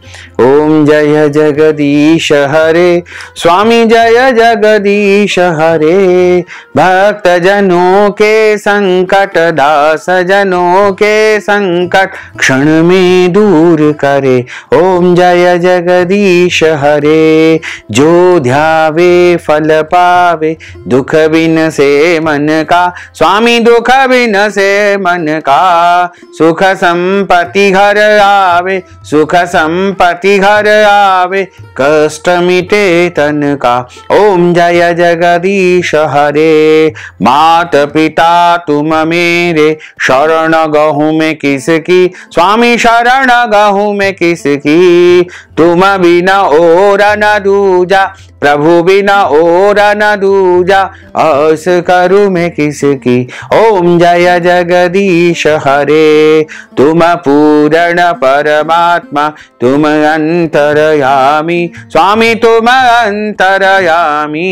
ओम जय जगदीश हरे, स्वामी जय जगदीश हरे, भक्त जनों के संकट दास जनों के संकट क्षण में दूर करे। ओम जय जगदीश हरे, जो ध्यावे फल पावे, दुख बिन से मन का, स्वामी दुख बिन से मन का, सुख संपत्ति घर आवे, सुख संपत्ति घर आवे, कष्ट मिटे तन का। ओम जय जगदीश हरे, मात पिता तुम मेरे, शरण गहूं में किसकी, स्वामी शरण गहूं में किसकी, तुम बिना और न दूजा, प्रभु बिना और न दूजा, आस करूं मैं किसकी। ओम जय जगदीश हरे, तुम पूर्ण परमात्मा, तुम अंतरयामी, स्वामी तुम अंतरयामी,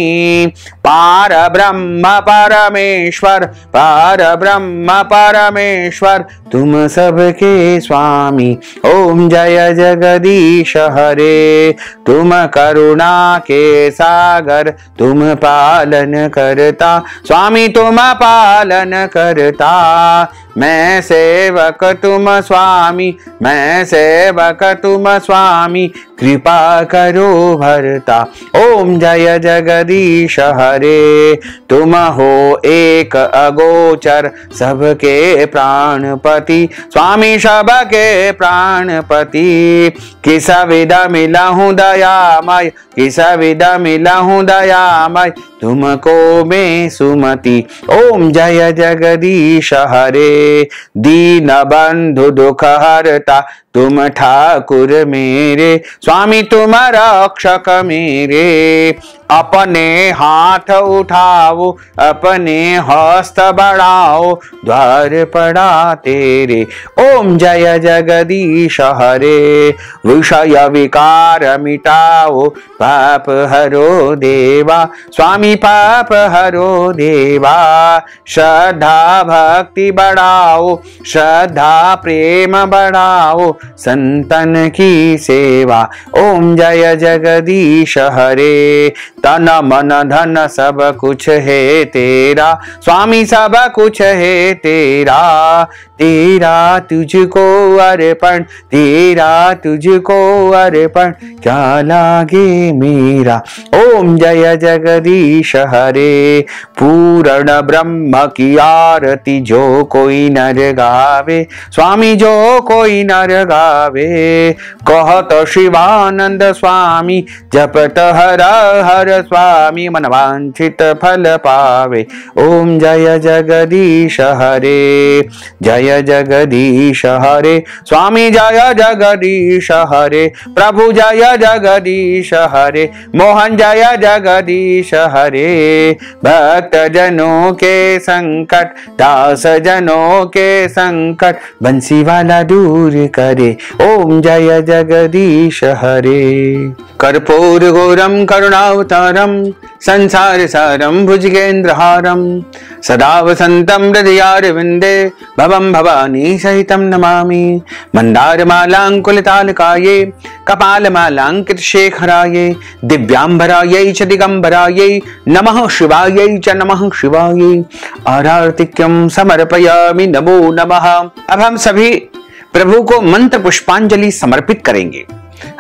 पार ब्रह्म परमेश्वर, पार ब्रह्म परमेश्वर, तुम सबके स्वामी। ओम जय जगदीश हरे, तुम करुणा के सागर, तुम पालन करता, स्वामी तुम पालन करता, मैं सेवक तुम स्वामी, मैं सेवक तुम स्वामी, कृपा करो भरता। ओम जय जगदीश हरे, तुम हो एक अगोचर, सबके प्राणपति, स्वामी सबके प्राणपति, किस विध मिला हूँ दयामय, किस विध मिला हूँ दयामय, तुमको मैं सुमति। ओम जय जगदीश हरे, दीन बंधु दुख हरता, तुम ठाकुर मेरे, स्वामी तुम रक्षक मेरे, अपने हाथ उठाओ, अपने हस्त बढ़ाओ, द्वार पड़ा तेरे। ओम जय जगदीश हरे, विषय विकार मिटाओ, पाप हरो देवा, स्वामी पाप हरो देवा, श्रद्धा भक्ति बढ़ाओ, श्रद्धा प्रेम बढ़ाओ, संतन की सेवा। ओम जय जगदीश हरे, तन मन धन सब कुछ है तेरा, स्वामी सब कुछ है तेरा, तेरा तुझको अर्पण, तेरा तुझको अर्पण, क्या लागे मेरा। ओम जय जगदीश हरे, पूर्ण ब्रह्म की आरती जो कोई नर गावे, स्वामी जो कोई नर गावे, कहत शिवानंद स्वामी, जपत हर हर स्वामी, मन वांछित फल पावे। ओम जय जगदीश हरे, जय जगदीश हरे, स्वामी जय जगदीश हरे, प्रभु जय जगदीश हरे, मोहन जय जगदीश हरे, भक्त जनों के संकट, दास जनों के संकट, बंसी वाला दूर करे। ओम जय जगदीश हरे, कर्पूर गौरम करुणावतारम, संसार सारम भुजगेन्द्रहारम, सदा वसंतम हृदयारविंदे, भवम भवानी सहितम नमामि। मंदारमालांकुलितालकाये, कपालमालांकितशेखराये, दिव्यांबरायै च दिगंबरायै, नमः शिवायै च नमः शिवायै। आरार्तिक्यं समर्पयामि, नमो नमः। अब हम सभी प्रभु को मंत्र पुष्पांजलि समर्पित करेंगे।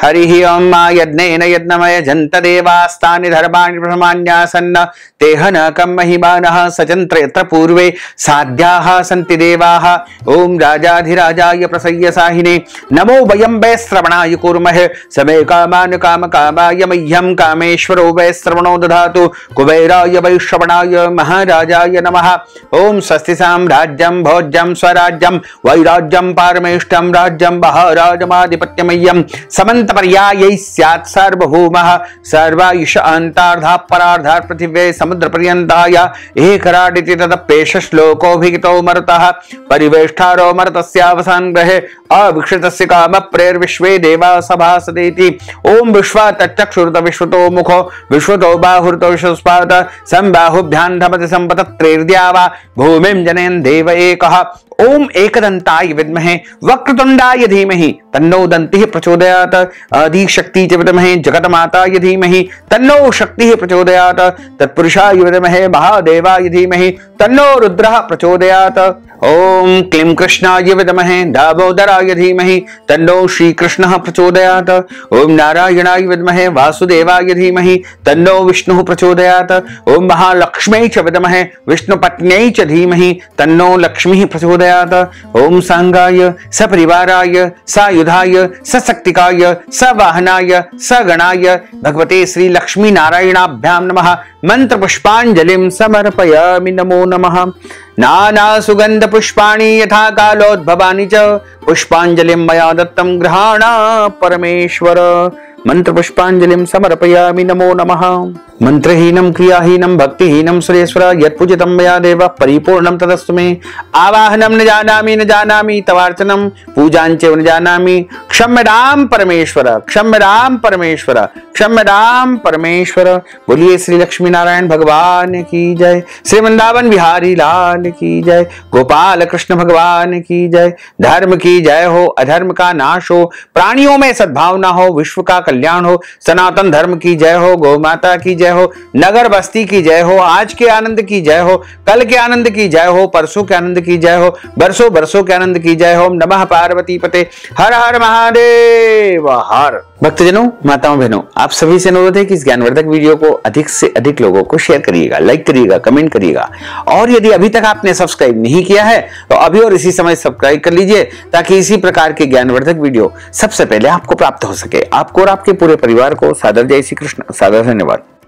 हरि ओम यज्ञेन यज्ञमय जंत देवास्तानि धर्माणि प्रथमान्यासन्न तेह न कम महिमानः सचंत्र यत्र पूर्वे साध्याः सन्ति देवाः। ओम राजाधिराजाय प्रसय्यसाहिने नमो वयं वै श्रवणाय कुर्महे समे कामान काम कामाय मह्यं कामेश्वरो वै श्रवणो दधातु कुबेराय वै श्रवणाय महाराजाय नमः। ओम स्वस्ति साम्राज्यं भोज्यं स्वराज्यं वैराज्यं पारमेष्टं राज्यं महाराजमाधिपत्यमय्यं समन्त पर्यायै स्यात् सार्वभौमः सर्वायुष अंतार्धा परार्धा पृथिव्यै समुद्र पर्यन्ताय एकराडिति तदप्येष श्लोकोऽभिहितो मरुतः परिवेष्टारो मरुतस्यावसान ग्रहे अविक्षितस्य काम प्रेर्विश्वे देवा सभासदेति। ओम विश्वा तच्चक्षुरुत विश्वतो मुखो विश्वतो बाहुरुतो विश्वस्पाद संबाहुभ्यां धमति संपतत्रेर्द्यावा भूमिं जनयन् देव एकः। ओम एकदंताय विद्महे वक्रतुंडाय धीमहि तन्नो दन्तिः प्रचोदयात् आदिशक्ति च विद्महे जगन्माताय धीमहि तन्नो शक्तिः प्रचोदयात् तत्पुरुषाय विद्महे महादेवाय धीमहि तन्नो रुद्रः प्रचोदयात्। ओम क्लीं कृष्णाय विद्महे दामोदराय धीमहि तन्नो श्रीकृष्णः प्रचोदयात्। ओम नारायणाय विद्महे वासुदेवाय धीमहि तन्नो विष्णुः प्रचोदयात्। ओम महालक्ष्म्यै च विद्महे विष्णुपत्न्यै च धीमहि तन्नो लक्ष्मीः प्रचोदयात्। ओम सांगाय सपरिवाराय सायुधाय सशक्तिकाय सवाहनाय सगणाय भगवते श्री लक्ष्मी नारायणाभ्यां नमः। मंत्र पुष्पांजलिं समर्पयामि। नमो नमः। नाना सुगंध पुष्पाणि यथा कालोद्भवानि च पुष्पांजलिं मया दत्तं गृहाण परमेश्वर। मंत्र पुष्पांजलिं समर्पयामि। नमो नमः। मंत्रहीनं क्रियाहीनं भक्तिहीनं सुरेश्वर यत्पूजितं मया देव परिपूर्णं तदस्तु मे। आवाहनं न जानामि तवार्चनं पूजाञ्च न जानामि क्षम्यतां परमेश्वर क्षम्यतां परमेश्वर क्षम्यतां परमेश्वर। बोलिए श्री लक्ष्मी नारायण भगवान की जय। श्री वृंदावन बिहारी लाल की जय। गोपाल कृष्ण भगवान की जय। धर्म की जय हो, अधर्म का नाश हो, प्राणियों में सद्भावना हो, विश्व का कल्याण हो, सनातन धर्म की जय हो, गौ माता की जय हो, नगर बस्ती की जय हो, आज के आनंद की जय हो, कल के आनंद की जय हो, परसों के आनंद की जय हो, बरसों बरसों के आनंद की जय हो। नमः पार्वती पते हर हर महादेव हर। भक्तजनों, माताओं, बहनों, आप सभी से अनुरोध है कि इस ज्ञानवर्धक वीडियो को अधिक से अधिक लोगों को शेयर करिएगा, लाइक करिएगा, कमेंट करिएगा और यदि अभी तक आपने सब्सक्राइब नहीं किया है तो अभी और इसी समय सब्सक्राइब कर लीजिए ताकि इसी प्रकार के ज्ञानवर्धक वीडियो सबसे पहले आपको प्राप्त हो सके। आपको और आपके पूरे परिवार को सादर जय श्री कृष्ण। सादर धन्यवाद।